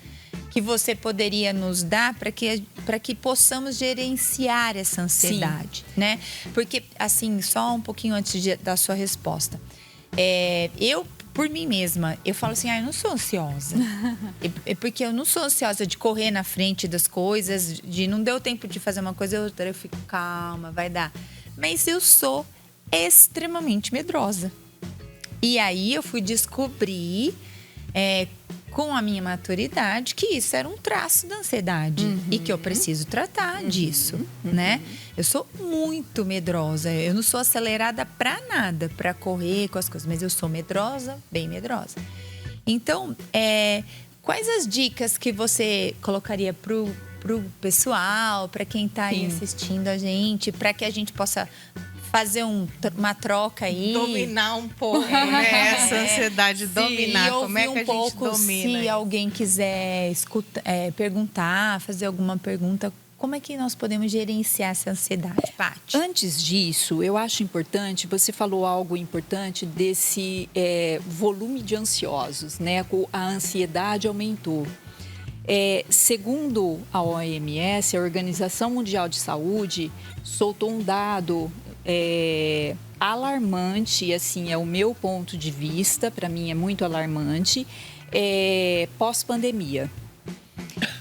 que você poderia nos dar para que possamos gerenciar essa ansiedade, né? Porque, assim, só um pouquinho antes da sua resposta. Eu, por mim mesma, eu falo assim, eu não sou ansiosa. Porque eu não sou ansiosa de correr na frente das coisas, de não deu tempo de fazer uma coisa, eu fico calma, vai dar. Mas eu sou extremamente medrosa. E aí eu fui descobrir, com a minha maturidade, que isso era um traço da ansiedade e que eu preciso tratar disso, né? Eu sou muito medrosa, eu não sou acelerada para nada, para correr com as coisas, mas eu sou medrosa, bem medrosa. Então, quais as dicas que você colocaria pro pessoal, para quem está aí assistindo a gente, para que a gente possa fazer uma troca aí. Dominar um pouco, né? Essa ansiedade, dominar. Como é que a gente domina? Se alguém quiser perguntar, fazer alguma pergunta, Como é que nós podemos gerenciar essa ansiedade, Paty? Antes disso, eu acho importante, você falou algo importante desse volume de ansiosos, né? A ansiedade aumentou. Segundo a OMS, a Organização Mundial de Saúde, soltou um dado alarmante, assim, é o meu ponto de vista, para mim é muito alarmante, pós-pandemia.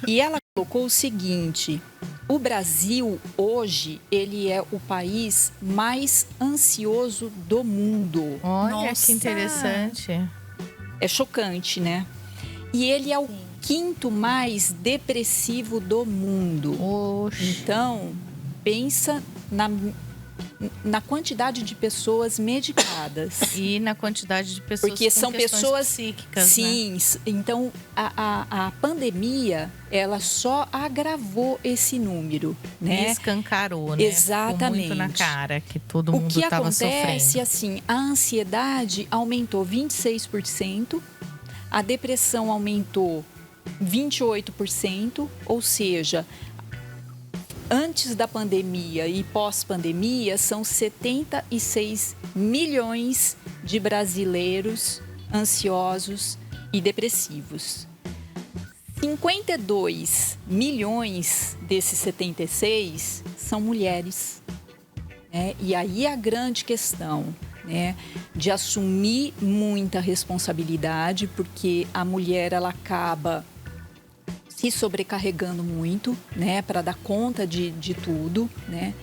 E ela colocou o seguinte: o Brasil, hoje, ele é o país mais ansioso do mundo. Olha, Nossa! que interessante. É chocante, né? E ele é o quinto mais depressivo do mundo. Oxe. Então, pensa na quantidade de pessoas medicadas. E na quantidade de pessoas Porque com são questões pessoas psíquicas, sim, né? então a pandemia, ela só agravou esse número, E né? escancarou, né? Exatamente. Ficou muito na cara que todo O mundo que estava acontece, sofrendo. assim, a ansiedade aumentou 26%, a depressão aumentou 28%, ou seja, antes da pandemia e pós-pandemia, são 76 milhões de brasileiros ansiosos e depressivos. 52 milhões desses 76 são mulheres, né? E aí a grande questão, né, de assumir muita responsabilidade, porque a mulher ela acaba se sobrecarregando muito, né, para dar conta de tudo, né?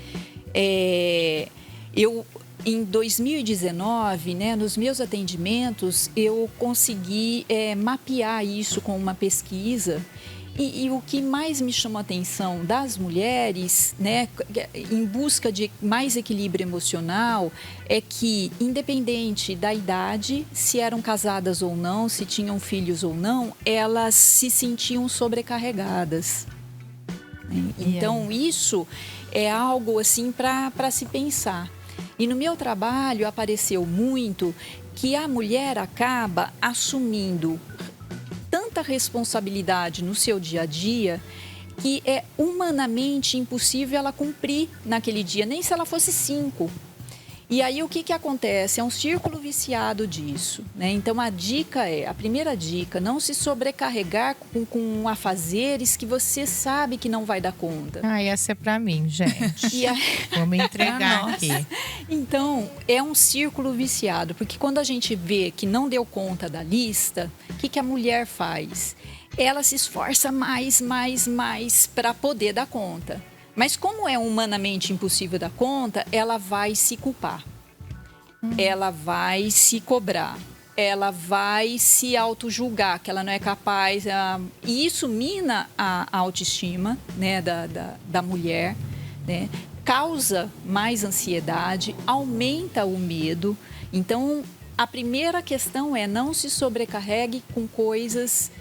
Eu em 2019, né, nos meus atendimentos, eu consegui mapear isso com uma pesquisa. E o que mais me chamou a atenção das mulheres, né, em busca de mais equilíbrio emocional, é que, independente da idade, se eram casadas ou não, se tinham filhos ou não, elas se sentiam sobrecarregadas. Então, isso é algo assim para se pensar. E no meu trabalho apareceu muito que a mulher acaba assumindo tanta responsabilidade no seu dia a dia que é humanamente impossível ela cumprir naquele dia, nem se ela fosse 5. E aí o que acontece? É um círculo viciado disso, né? Então a primeira dica, não se sobrecarregar com afazeres que você sabe que não vai dar conta. Essa é pra mim, gente. E Vou me entregar aqui. Então, é um círculo viciado, porque quando a gente vê que não deu conta da lista, o que a mulher faz? Ela se esforça mais para poder dar conta. Mas como é humanamente impossível dar conta, ela vai se culpar. Ela vai se cobrar. Ela vai se auto-julgar, que ela não é capaz. E isso mina a autoestima, né, da mulher, né? Causa mais ansiedade, aumenta o medo. Então, a primeira questão é não se sobrecarregue com coisas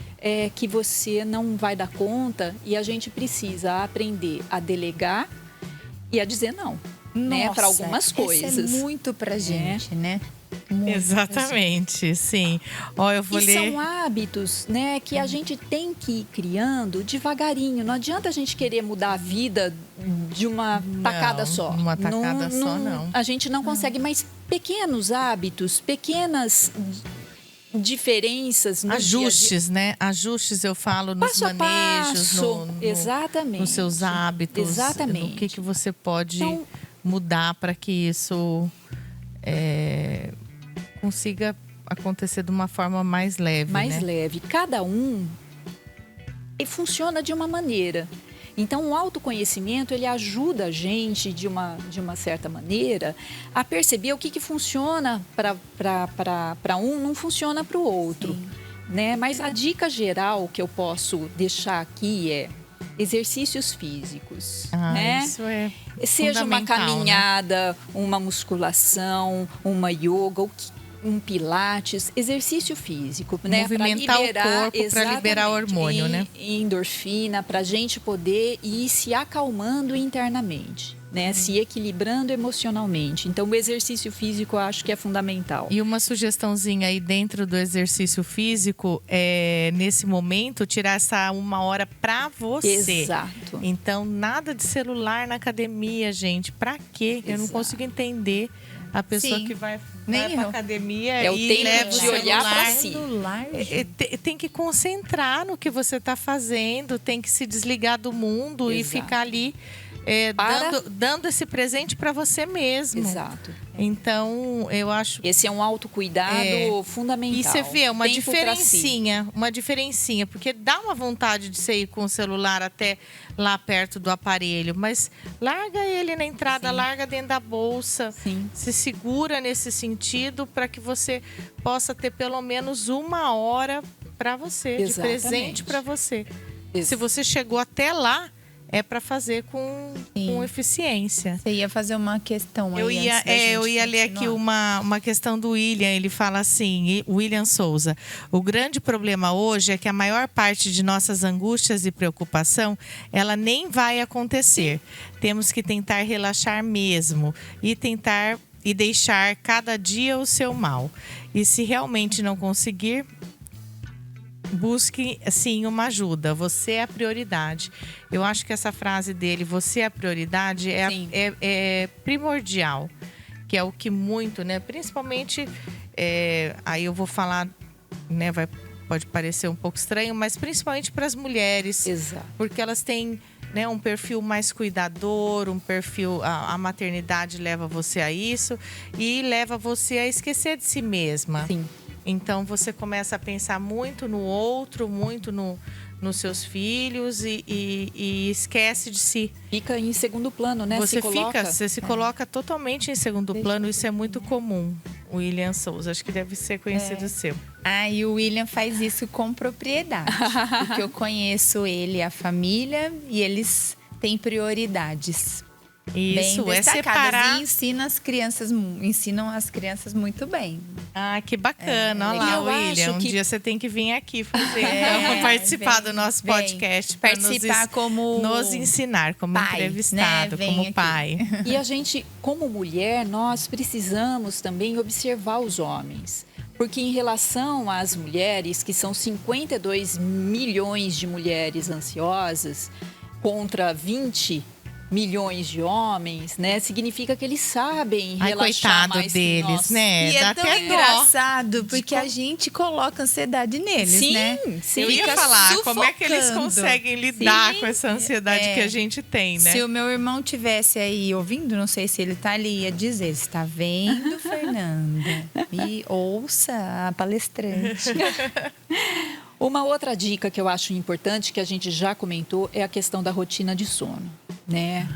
que você não vai dar conta, e a gente precisa aprender a delegar e a dizer não, né, para algumas coisas. Isso é muito pra gente, né? Muito. Exatamente, sim. Eu vou ler. São hábitos, né, que a gente tem que ir criando devagarinho. Não adianta a gente querer mudar a vida de uma tacada só. Uma tacada só, não. A gente não consegue, mas pequenos hábitos, pequenas diferenças no ajustes, dia a dia. né? Ajustes, eu falo, nos Passo a manejos, passo. Exatamente. nos seus hábitos. Exatamente. No que você pode Então, mudar para que isso consiga acontecer de uma forma mais leve, mais né? leve. Cada um funciona de uma maneira. Então, o autoconhecimento, ele ajuda a gente, de uma certa maneira, a perceber o que funciona para um, não funciona para o outro. Né? Mas a dica geral que eu posso deixar aqui é exercícios físicos. Né? Isso é seja uma caminhada, né? uma musculação, uma yoga, um pilates, exercício físico, né? Movimentar o corpo para liberar hormônio, né? Endorfina, para a gente poder ir se acalmando internamente. né? Se equilibrando emocionalmente. Então, o exercício físico eu acho que é fundamental. E uma sugestãozinha aí dentro do exercício físico é, nesse momento, tirar essa 1 hora pra você. Exato. Então, nada de celular na academia, gente. Pra quê? Eu não Exato. consigo entender a pessoa Sim. que vai Nem pra eu. academia É o e tempo leva o de olhar celular. pra si. Tem que concentrar no que você está fazendo, tem que se desligar do mundo e Exato. ficar ali Para- dando esse presente para você mesmo. Exato. Então, eu acho. Esse é um autocuidado fundamental. E você vê uma Tempo pra si. diferencinha, porque dá uma vontade de você ir com o celular até lá perto do aparelho, mas larga ele na entrada, Sim. larga dentro da bolsa. Sim. Se segura nesse sentido para que você possa ter pelo menos 1 hora para você, de Exatamente. presente para você. Ex- Se você chegou até lá, é para fazer com eficiência. Você ia fazer uma questão aí Eu antes da gente ia ler aqui continuar. uma questão do William. Ele fala assim, William Souza: o grande problema hoje é que a maior parte de nossas angústias e preocupação, ela nem vai acontecer. Temos que tentar relaxar mesmo e deixar cada dia o seu mal. E se realmente não conseguir, busque, sim, uma ajuda. Você é a prioridade. Eu acho que essa frase dele, você é a prioridade, Sim. é primordial. Que é o que muito, né? Principalmente, aí eu vou falar, né? Pode parecer um pouco estranho, mas principalmente para as mulheres. Exato. Porque elas têm, né, um perfil mais cuidador, um perfil... A maternidade leva você a isso e leva você a esquecer de si mesma. Sim. Então, você começa a pensar muito no outro, muito nos seus filhos e esquece de si. Fica em segundo plano, né? Você se coloca totalmente em segundo plano. Isso é muito comum. O William Souza, acho que deve ser conhecido seu. Ah, e o William faz isso com propriedade. Porque eu conheço ele e a família e eles têm prioridades. Isso, bem é destacadas. separar... E ensinam as crianças muito bem. Ah, que bacana. Olha lá, eu William. acho Um que- dia você tem que vir aqui fazer, participar do nosso vem. podcast. Pra Participar como nos ensinar, como pai, entrevistado, né? Vem como aqui. pai. E a gente, como mulher, nós precisamos também observar os homens. Porque em relação às mulheres, que são 52 milhões de mulheres ansiosas, contra 20 milhões de homens, né? Significa que eles sabem Ai, relaxar coitado mais que deles, nós. né? E Dá é tão até dó. engraçado, porque a gente coloca ansiedade neles, Sim, né? sim. Eu ia Fica falar, como é que eles sufocando. conseguem lidar Sim. com essa ansiedade que a gente tem, né? Se o meu irmão tivesse aí ouvindo, não sei se ele tá ali, ia dizer: está vendo, Fernanda? Me ouça a palestrante. Uma outra dica que eu acho importante, que a gente já comentou, é a questão da rotina de sono, né?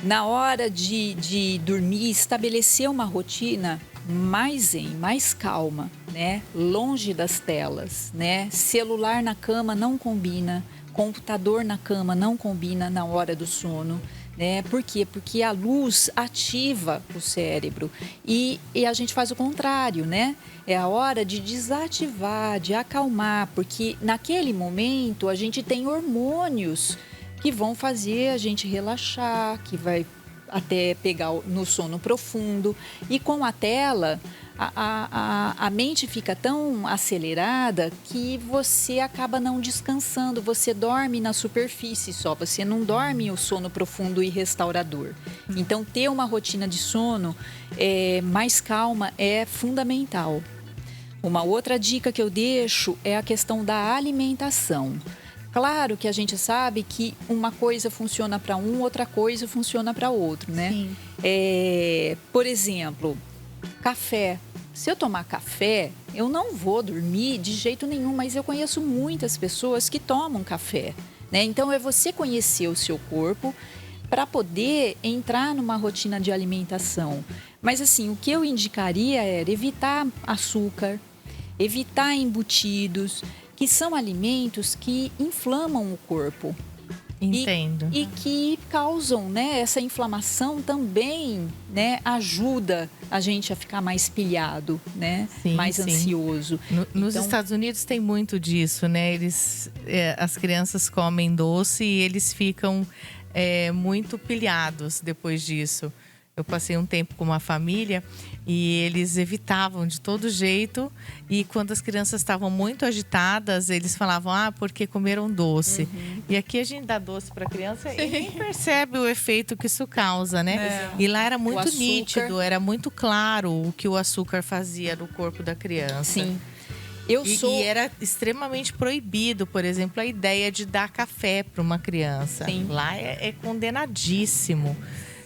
Na hora de dormir, estabelecer uma rotina mais zen, mais calma, né? Longe das telas, né? Celular na cama não combina, computador na cama não combina na hora do sono. Né? Por quê? Porque a luz ativa o cérebro e a gente faz o contrário, né? É a hora de desativar, de acalmar, porque naquele momento a gente tem hormônios que vão fazer a gente relaxar, que vai até pegar no sono profundo. E com a tela, a mente fica tão acelerada que você acaba não descansando, você dorme na superfície só, você não dorme o sono profundo e restaurador. Então, ter uma rotina de sono mais calma é fundamental. Uma outra dica que eu deixo é a questão da alimentação. Claro que a gente sabe que uma coisa funciona para um, outra coisa funciona para outro, né? Sim. Por exemplo, café. Se eu tomar café, eu não vou dormir de jeito nenhum, mas eu conheço muitas pessoas que tomam café, né? Então, é você conhecer o seu corpo para poder entrar numa rotina de alimentação. Mas, assim, o que eu indicaria era evitar açúcar, evitar embutidos, que são alimentos que inflamam o corpo. Entendo. E que causam, né, essa inflamação também, né, ajuda a gente a ficar mais pilhado, né, Sim, mais sim. ansioso. Nos Então- Estados Unidos tem muito disso, né? As crianças comem doce e eles ficam muito pilhados depois disso. Eu passei um tempo com uma família e eles evitavam de todo jeito. E quando as crianças estavam muito agitadas, eles falavam, porque comeram doce. E aqui a gente dá doce para a criança e nem percebe o efeito que isso causa, né? E lá era muito nítido, era muito claro o que o açúcar fazia no corpo da criança. Sim. E era extremamente proibido, por exemplo, a ideia de dar café para uma criança. Sim. Lá é condenadíssimo.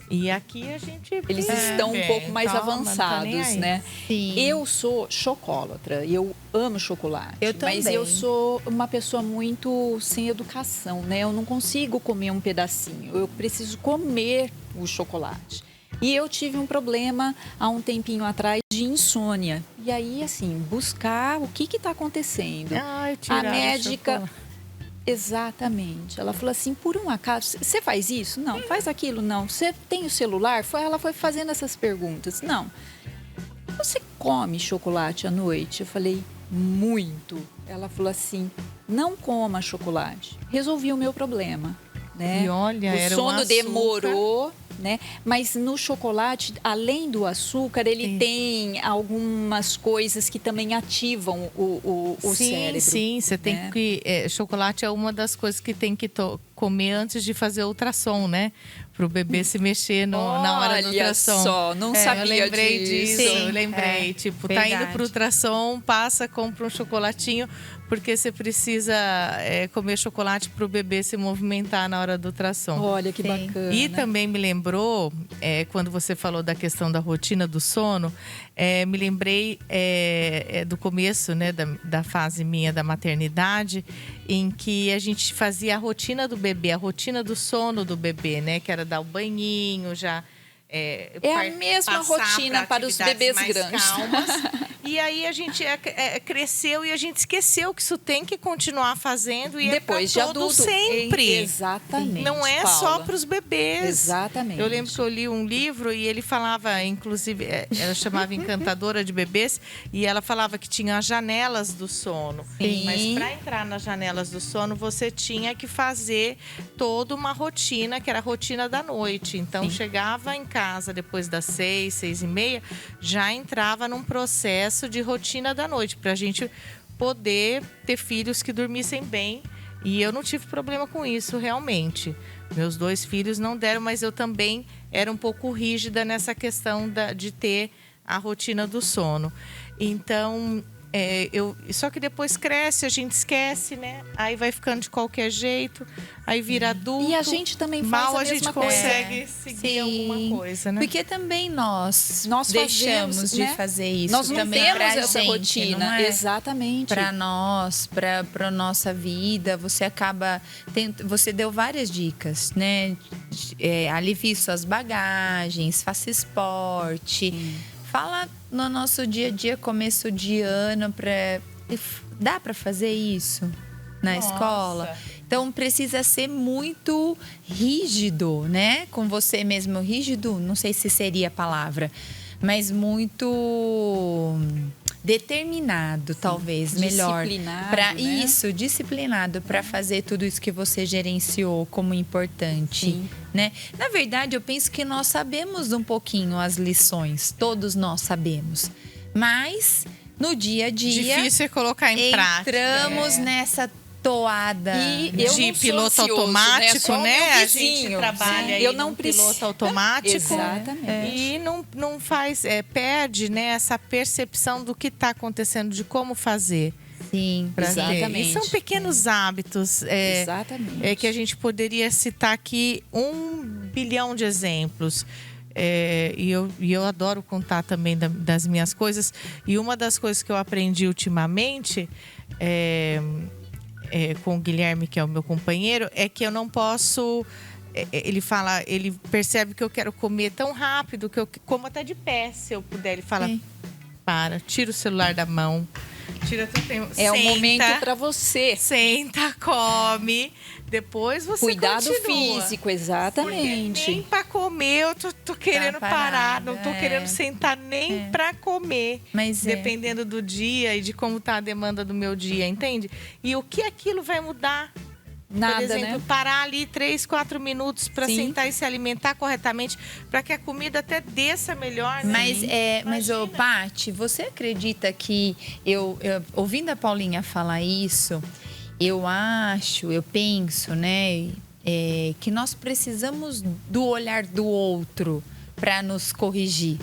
E aqui a gente... Eles estão um pouco mais avançados, né? Sim. Eu sou chocolatra, eu amo chocolate. Eu também. Mas eu sou uma pessoa muito sem educação, né? Eu não consigo comer um pedacinho, eu preciso comer o chocolate. E eu tive um problema há um tempinho atrás de insônia. E aí, assim, buscar o que está acontecendo. A médica... Exatamente. Ela falou assim, por um acaso, você faz isso? Não. Faz aquilo? Não. Você tem o celular? Ela foi fazendo essas perguntas. Não. Você come chocolate à noite? Eu falei, muito. Ela falou assim, não coma chocolate. Resolvi o meu problema, né? E olha, o era sono um demorou, né? Mas no chocolate, além do açúcar, ele tem algumas coisas que também ativam o cérebro. Sim, você tem que... chocolate é uma das coisas que tem que comer antes de fazer ultrassom, né? Para o bebê se mexer na hora do ultrassom. Olha só, não sabia eu lembrei disso. Sim, Eu lembrei, tá indo para o ultrassom, compra um chocolatinho, porque você precisa comer chocolate para o bebê se movimentar na hora do ultrassom. Olha, que bacana. E também me lembrou, quando você falou da questão da rotina do sono, me lembrei do começo, né, da fase minha da maternidade, em que a gente fazia a rotina do bebê, a rotina do sono do bebê, né, que era dar o banhinho, já... a mesma rotina para os bebês grandes. Calmas. E aí a gente cresceu e a gente esqueceu que isso tem que continuar fazendo e depois de adulto sempre. Exatamente. Não é Paula. Só para os bebês. Exatamente. Eu lembro que eu li um livro e ele falava, inclusive, ela chamava Encantadora de Bebês, e ela falava que tinha as janelas do sono. Sim. Mas para entrar nas janelas do sono, você tinha que fazer toda uma rotina, que era a rotina da noite. Então, chegava em casa depois das 6, 6:30, já entrava num processo de rotina da noite, para a gente poder ter filhos que dormissem bem. E eu não tive problema com isso, realmente. Meus 2 filhos não deram, mas eu também era um pouco rígida nessa questão de ter a rotina do sono. Então, só que depois cresce, a gente esquece, né? Aí vai ficando de qualquer jeito, aí vira adulto. E a gente também faz mal a a mesma gente coisa. consegue seguir alguma coisa, né? Porque também nós deixamos fazemos, de né? fazer isso. Nós não também temos pra essa gente, rotina. não é? Exatamente. Para nós, para nossa vida, você acaba você deu várias dicas, né? Alivie suas bagagens, faça esporte. Fala no nosso dia a dia, começo de ano, dá para fazer isso na escola? Então precisa ser muito rígido, né? Com você mesmo, rígido, não sei se seria a palavra, mas muito determinado, talvez, melhor. Disciplinado, né? Isso, disciplinado para fazer tudo isso que você gerenciou como importante. Sim. Né? Na verdade, eu penso que nós sabemos um pouquinho as lições, todos nós sabemos. Mas no dia a dia, difícil é colocar em prática. Entramos nessa toada de piloto automático, né? A gente trabalha aí no piloto automático. Exatamente. E não faz, perde, né, essa percepção do que está acontecendo, de como fazer. Sim, exatamente. E são pequenos hábitos exatamente. que a gente poderia citar aqui 1 bilhão de exemplos. E eu adoro contar também das minhas coisas. E uma das coisas que eu aprendi ultimamente com o Guilherme, que é o meu companheiro, é que eu não posso... Ele percebe que eu quero comer tão rápido que eu como até de pé, se eu puder. Ele fala, tira o celular da mão. Tira teu tempo. É o momento para você. Senta, come. Depois você Cuidado continua. físico, exatamente. Porque nem para comer eu tô querendo parar. Não tô querendo sentar nem para comer. Mas dependendo do dia e de como tá a demanda do meu dia, entende? E o que aquilo vai mudar Nada, por exemplo, né? parar ali 3, 4 minutos para Sim. sentar e se alimentar corretamente, para que a comida até desça melhor, né? Mas ô, Imagina. Paty, você acredita que ouvindo a Paulinha falar isso, eu penso, né, que nós precisamos do olhar do outro para nos corrigir,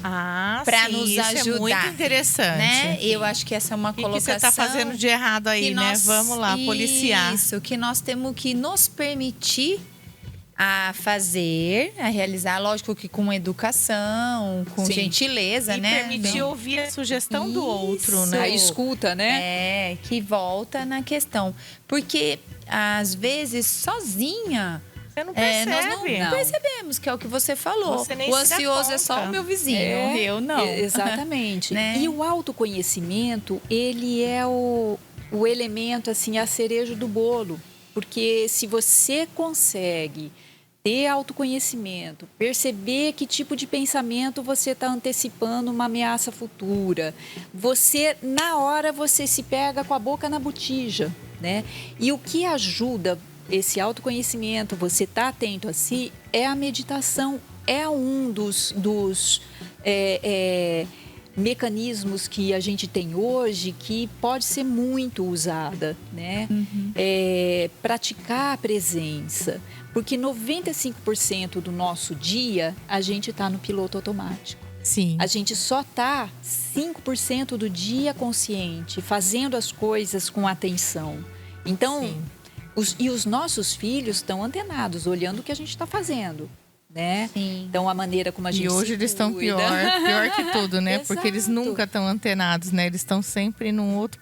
para Sim, nos isso ajudar. é muito interessante. Né? Eu acho que essa é uma O que colocação. você está fazendo de errado aí, que né? nós- Vamos lá, policiar. Isso, que nós temos que nos permitir a fazer, a realizar, lógico que com educação, com Sim. gentileza, E né? permitir Bem, ouvir a sugestão do outro, Isso. né? A escuta, né? que volta na questão. Porque, às vezes, sozinha, Você não nós percebe. não percebemos, que é o que você falou. Você nem O se dá ansioso é só conta. o meu vizinho, eu não. Exatamente. Né? E o autoconhecimento, ele é o elemento, assim, a cereja do bolo. Porque se você consegue ter autoconhecimento, perceber que tipo de pensamento você está antecipando uma ameaça futura, na hora, você se pega com a boca na botija, né? E o que ajuda esse autoconhecimento, você estar atento a si, é a meditação, é um dos mecanismos que a gente tem hoje que pode ser muito usada, né? Praticar a presença, porque 95% do nosso dia a gente está no piloto automático. Sim. A gente só está 5% do dia consciente, fazendo as coisas com atenção. Então, Sim. os nossos filhos estão antenados, olhando o que a gente está fazendo, né? Sim. Então, a maneira como a gente E hoje se eles estão cuida. pior que tudo, né? Porque eles Exato. nunca estão antenados, né? Eles estão sempre num outro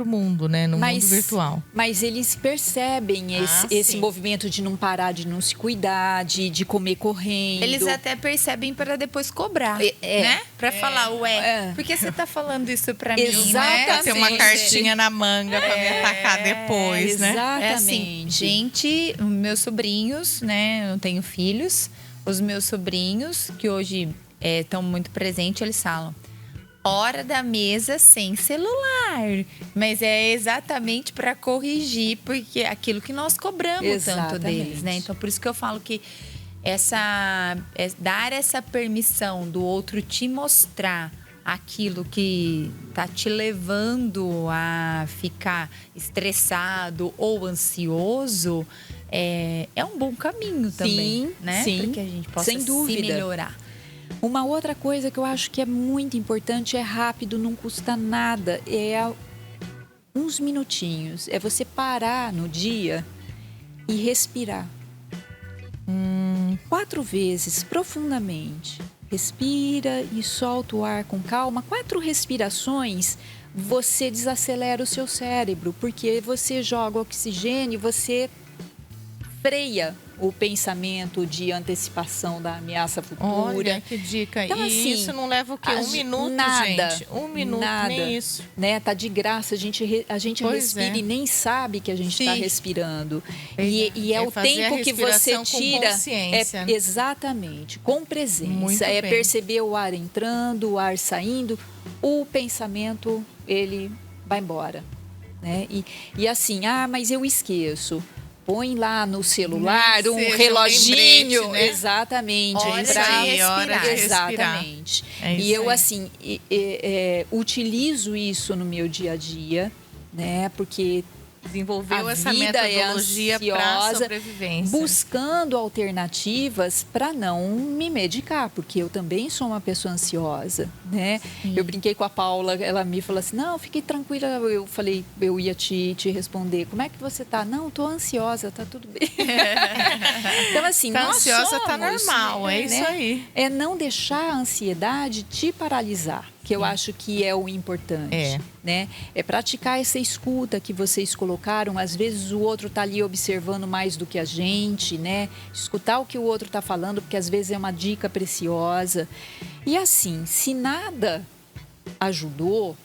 mundo, né? No mundo virtual. Mas eles percebem esse sim. movimento de não parar, de não se cuidar, de comer correndo. Eles até percebem para depois cobrar, É. né? Para falar, ué, É. por que você tá falando isso para mim? Exatamente. Né? Tem uma cartinha na manga para me atacar depois, né? Exatamente. É assim, gente, meus sobrinhos, né? Eu não tenho filhos. Os meus sobrinhos, que hoje estão muito presentes, eles falam: hora da mesa sem celular. Mas é exatamente para corrigir, porque é aquilo que nós cobramos tanto deles, né? Então, por isso que eu falo que dar essa permissão do outro te mostrar aquilo que tá te levando a ficar estressado ou ansioso é um bom caminho também, né? sim, para que a gente possa sem se dúvida. melhorar. Uma outra coisa que eu acho que é muito importante, é rápido, não custa nada, uns minutinhos. É você parar no dia e respirar. 4 vezes, profundamente. Respira e solta o ar com calma. 4 respirações, você desacelera o seu cérebro, porque você joga oxigênio, você freia o pensamento de antecipação da ameaça futura. Olha, que dica. Então, e assim, isso não leva o quê? 1 minuto, nada, gente? 1 minuto, nada, nem isso. Né? Tá de graça, a gente Pois respira é. e nem sabe que a gente está Sim. respirando. Verdade. E é o fazer a tempo que você respiração com tira. consciência, né? Exatamente, com presença. Muito bem. Perceber o ar entrando, o ar saindo, o pensamento, ele vai embora. Né? E assim, mas eu esqueço. Põe lá no celular Nem um seja um reloginho. lembrete, né? Exatamente. Hora pra- de respirar. hora de respirar. Exatamente. É isso E eu, aí. assim, utilizo isso no meu dia a dia, né? Porque Desenvolveu a essa vida é metodologia para ansiosa, sobrevivência. buscando alternativas para não me medicar, porque eu também sou uma pessoa ansiosa, né? Eu brinquei com a Paula, ela me falou assim, não, fique tranquila. Eu falei, eu ia te responder, como é que você tá? Não, tô ansiosa, tá tudo bem. Então, assim, Tá nós ansiosa, tá somos, normal, é né? isso aí. É não deixar a ansiedade te paralisar, que eu acho que é o importante. É. Né? É praticar essa escuta que vocês colocaram. Às vezes o outro está ali observando mais do que a gente, né? Escutar o que o outro está falando, porque às vezes é uma dica preciosa. E assim, se nada ajudou,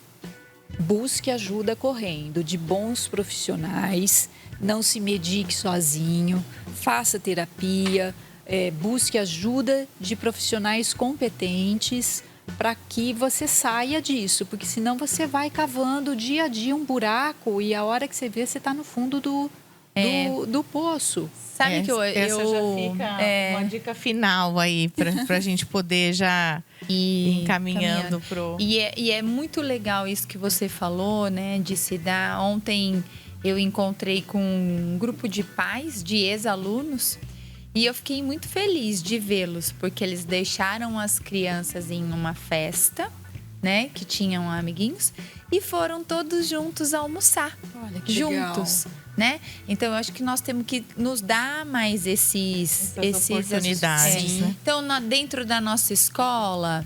busque ajuda correndo, de bons profissionais. Não se medique sozinho, faça terapia, busque ajuda de profissionais competentes para que você saia disso, porque senão você vai cavando dia a dia um buraco e a hora que você vê, você está no fundo do poço. Sabe que essa já fica uma dica final aí para a gente poder já ir encaminhando pro... E é muito legal isso que você falou, né? De se dar. Ontem eu encontrei com um grupo de pais, de ex-alunos, e eu fiquei muito feliz de vê-los, porque eles deixaram as crianças em uma festa, né? Que tinham amiguinhos, e foram todos juntos almoçar. Olha, que juntos. legal. Né? Então, eu acho que nós temos que nos dar mais essas oportunidades. Né? Então, dentro da nossa escola,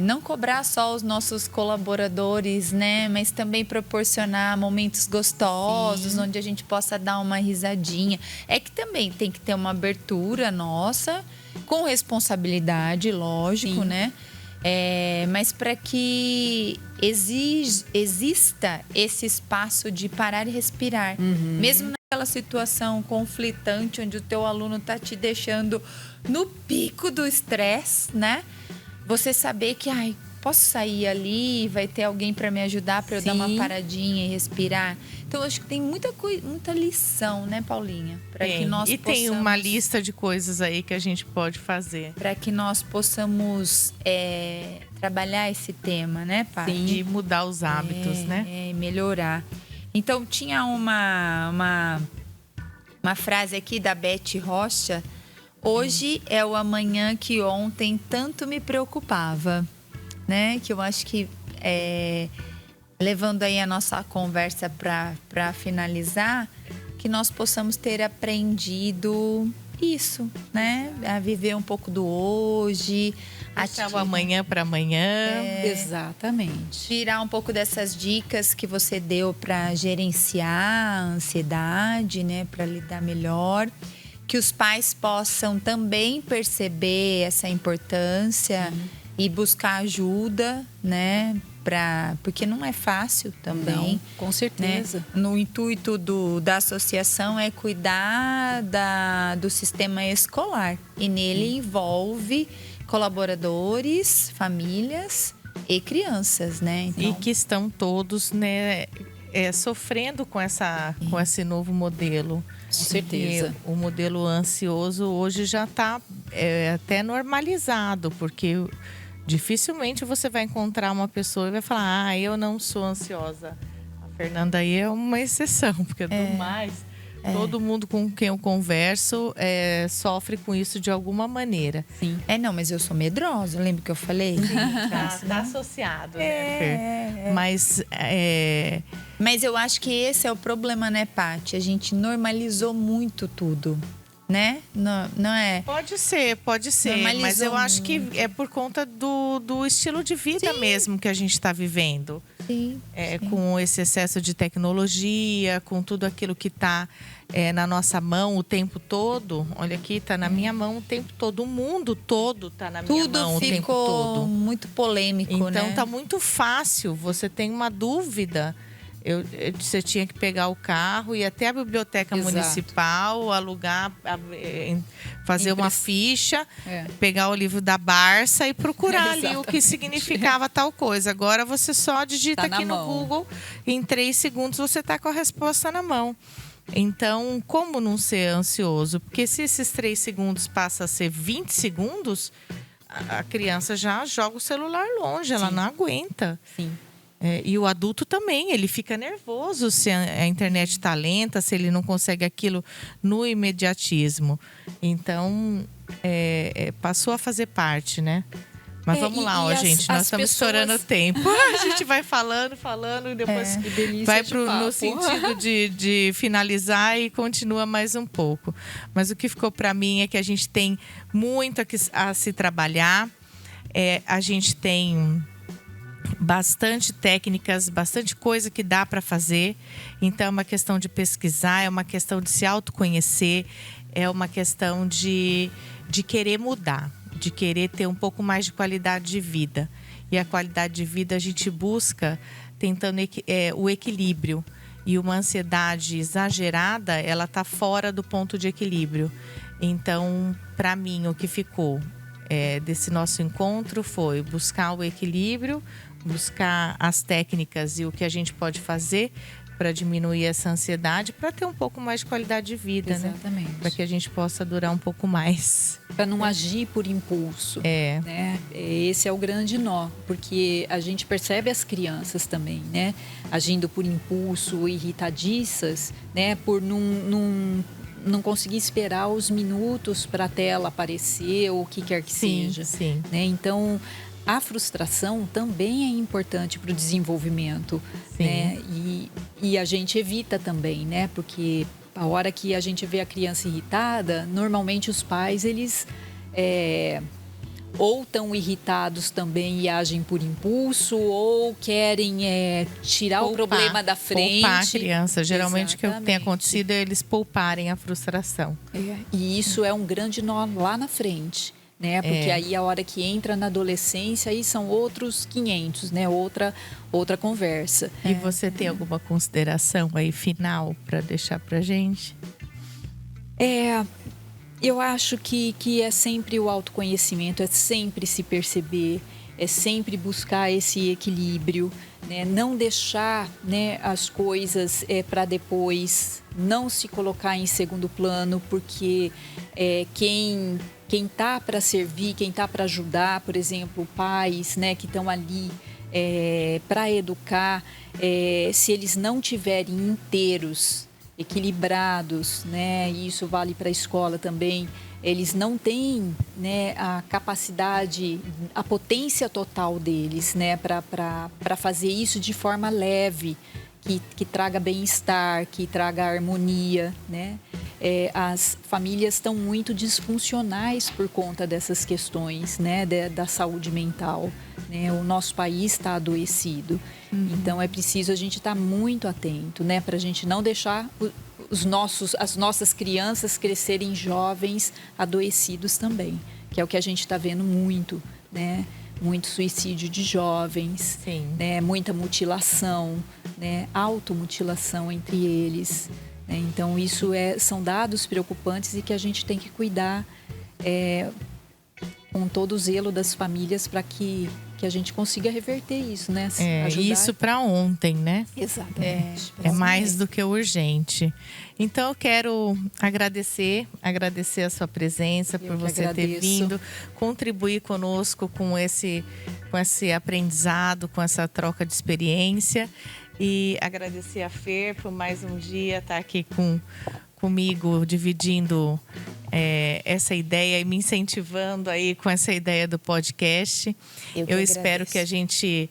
não cobrar só os nossos colaboradores, né? Mas também proporcionar momentos gostosos, onde a gente possa dar uma risadinha. É que também tem que ter uma abertura nossa, com responsabilidade, lógico, né? Mas para que exista esse espaço de parar e respirar. Mesmo naquela situação conflitante, onde o teu aluno está te deixando no pico do estresse, né? Você saber que, posso sair ali, vai ter alguém para me ajudar, para eu dar uma paradinha e respirar. Então, eu acho que tem muita lição, né, Paulinha? Que nós tem uma lista de coisas aí que a gente pode fazer. Para que nós possamos trabalhar esse tema, né, Paty? Sim, e mudar os hábitos, né? Melhorar. Então, tinha uma frase aqui da Beth Rocha. Hoje é o amanhã que ontem tanto me preocupava, né? Que eu acho que, levando aí a nossa conversa para finalizar, que nós possamos ter aprendido isso, né? A viver um pouco do hoje. Deixar o amanhã para amanhã. Exatamente. Tirar um pouco dessas dicas que você deu para gerenciar a ansiedade, né? Para lidar melhor. Que os pais possam também perceber essa importância e buscar ajuda, né? Porque não é fácil também. Não, com certeza. Né? No intuito da associação é cuidar do sistema escolar. E nele envolve colaboradores, famílias e crianças, né? Então... E que estão todos, né, sofrendo com esse novo modelo. Com certeza. O modelo ansioso hoje já está até normalizado, porque dificilmente você vai encontrar uma pessoa e vai falar: eu não sou ansiosa. A Fernanda aí é uma exceção, porque do mais, todo mundo com quem eu converso sofre com isso de alguma maneira. Sim. Não, mas eu sou medrosa, lembra que eu falei? Tá associado, né, Fer? Mas eu acho que esse é o problema, né, Paty? A gente normalizou muito tudo, né? Não é? Pode ser. Mas eu acho que é por conta do estilo de vida mesmo que a gente está vivendo. Sim. Com esse excesso de tecnologia, com tudo aquilo que está na nossa mão o tempo todo. Olha aqui, está na minha mão o tempo todo. O mundo todo está na minha mão o tempo todo. Tudo ficou muito polêmico, então, né? Então está muito fácil. Você tem uma dúvida. Você tinha que pegar o carro, ir até a biblioteca municipal, alugar, fazer uma ficha, pegar o livro da Barça e procurar ali o que significava tal coisa. Agora você só digita aqui no Google, em 3 segundos você está com a resposta na mão. Então, como não ser ansioso? Porque se esses 3 segundos passam a ser 20 segundos, a criança já joga o celular longe, ela não aguenta. Sim. E o adulto também, ele fica nervoso se a internet está lenta, se ele não consegue aquilo no imediatismo. Então, passou a fazer parte, né? Mas vamos lá, gente, nós estamos estourando o tempo. A gente vai falando e depois vai no sentido de finalizar e continua mais um pouco. Mas o que ficou para mim é que a gente tem muito a se trabalhar. A gente tem bastante técnicas, bastante coisa que dá para fazer. Então, é uma questão de pesquisar, é uma questão de se autoconhecer, é uma questão de querer mudar, de querer ter um pouco mais de qualidade de vida. E a qualidade de vida a gente busca tentando o equilíbrio. E uma ansiedade exagerada, ela está fora do ponto de equilíbrio. Então, para mim, o que ficou desse nosso encontro foi buscar o equilíbrio, buscar as técnicas e o que a gente pode fazer para diminuir essa ansiedade, para ter um pouco mais de qualidade de vida, Exatamente. né? Para que a gente possa durar um pouco mais. Para não agir por impulso. Né? Esse é o grande nó, porque a gente percebe as crianças também, né? Agindo por impulso, irritadiças, né? Por não conseguir esperar os minutos para a tela aparecer ou o que quer que seja. Sim. Né? Então, a frustração também é importante para o desenvolvimento. Né? E a gente evita também, né? Porque a hora que a gente vê a criança irritada, normalmente os pais, eles ou estão irritados também e agem por impulso, ou querem tirar o problema da frente. Poupar a criança. Geralmente Exatamente. o que tem acontecido é eles pouparem a frustração. E isso é um grande nó lá na frente. Né? Porque aí a hora que entra na adolescência, aí são outros 500, né? Outra conversa. E você tem alguma consideração aí final para deixar pra gente? Eu acho que é sempre o autoconhecimento, é sempre se perceber, é sempre buscar esse equilíbrio, né? Não deixar, né, as coisas para depois, não se colocar em segundo plano, porque quem está para servir, quem está para ajudar, por exemplo, pais, né, que estão ali para educar, se eles não tiverem inteiros, equilibrados, né, e isso vale para a escola também, eles não têm, né, a capacidade, a potência total deles, né, para fazer isso de forma leve, que traga bem-estar, que traga harmonia, né? As famílias estão muito disfuncionais por conta dessas questões, né, da saúde mental, né? O nosso país está adoecido, então é preciso a gente estar muito atento, né, para a gente não deixar as nossas crianças crescerem jovens adoecidos também, que é o que a gente está vendo muito, né? Muito suicídio de jovens, né? Muita mutilação, né? Automutilação entre eles. Né? Então, isso são dados preocupantes e que a gente tem que cuidar com todo o zelo das famílias para que a gente consiga reverter isso, né? Ajudar. Isso para ontem, né? Exatamente. É mais do que urgente. Então, eu quero agradecer a sua presença, por você ter vindo, contribuir conosco com esse aprendizado, com essa troca de experiência. E agradecer a Fer por mais um dia estar aqui comigo, dividindo essa ideia e me incentivando aí com essa ideia do podcast. Eu espero que a gente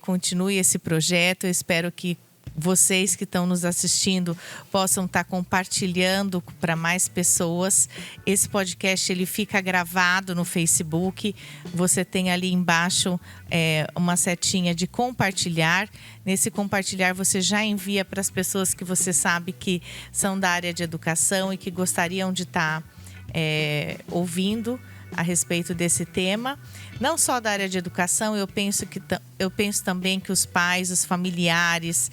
continue esse projeto. Eu espero que vocês que estão nos assistindo possam estar compartilhando para mais pessoas. Esse podcast ele fica gravado no Facebook. Você tem ali embaixo uma setinha de compartilhar. Nesse compartilhar você já envia para as pessoas que você sabe que são da área de educação e que gostariam de estar ouvindo a respeito desse tema. Não só da área de educação, eu penso também que os pais, os familiares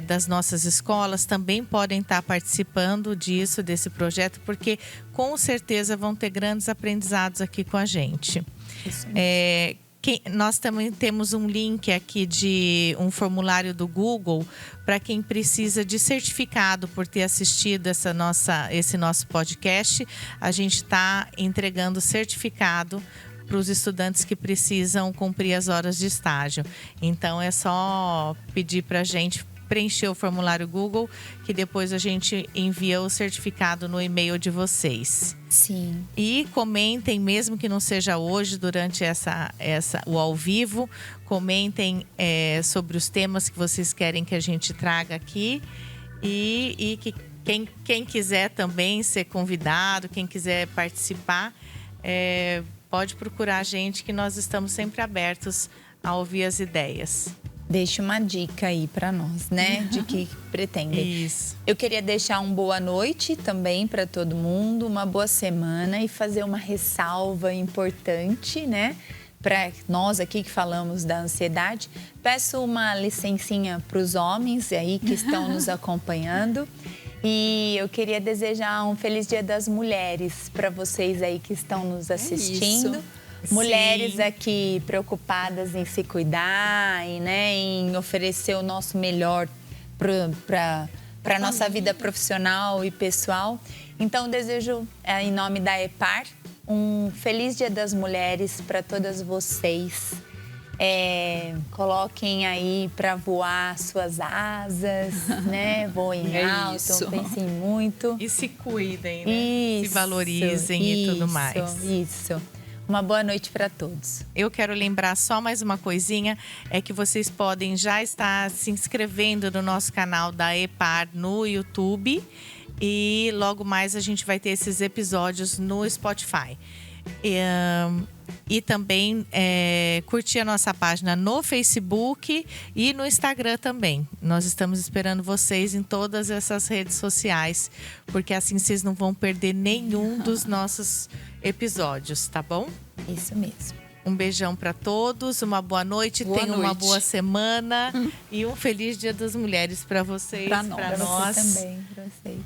das nossas escolas também podem estar participando desse projeto, porque com certeza vão ter grandes aprendizados aqui com a gente. Nós também temos um link aqui de um formulário do Google para quem precisa de certificado por ter assistido esse nosso podcast. A gente está entregando certificado para os estudantes que precisam cumprir as horas de estágio. Então, é só pedir para a gente preencher o formulário Google, que depois a gente envia o certificado no e-mail de vocês. Sim. E comentem, mesmo que não seja hoje, durante o ao vivo, comentem sobre os temas que vocês querem que a gente traga aqui. E que quem quiser também ser convidado, quem quiser participar, pode procurar a gente, que nós estamos sempre abertos a ouvir as ideias. Deixa uma dica aí para nós, né? De que pretendem. Isso. Eu queria deixar uma boa noite também para todo mundo, uma boa semana e fazer uma ressalva importante, né? Para nós aqui que falamos da ansiedade. Peço uma licencinha para os homens aí que estão nos acompanhando. E eu queria desejar um feliz Dia das Mulheres para vocês aí que estão nos assistindo. Mulheres aqui preocupadas em se cuidar e, né, em oferecer o nosso melhor para nossa vida profissional e pessoal. Então, desejo, em nome da EPAR, um feliz Dia das Mulheres para todas vocês. Coloquem aí para voar suas asas, né? Voem alto, isso. pensem muito. E se cuidem, né? Se valorizem e tudo mais. Isso. Uma boa noite para todos. Eu quero lembrar só mais uma coisinha, é que vocês podem já estar se inscrevendo no nosso canal da EPAR no YouTube e logo mais a gente vai ter esses episódios no Spotify. E também curtir a nossa página no Facebook e no Instagram também. Nós estamos esperando vocês em todas essas redes sociais, porque assim vocês não vão perder nenhum dos nossos episódios, tá bom? Isso mesmo. Um beijão para todos, uma boa noite, tenham uma boa semana e um feliz Dia das Mulheres para vocês, para nós. Para vocês também, para vocês.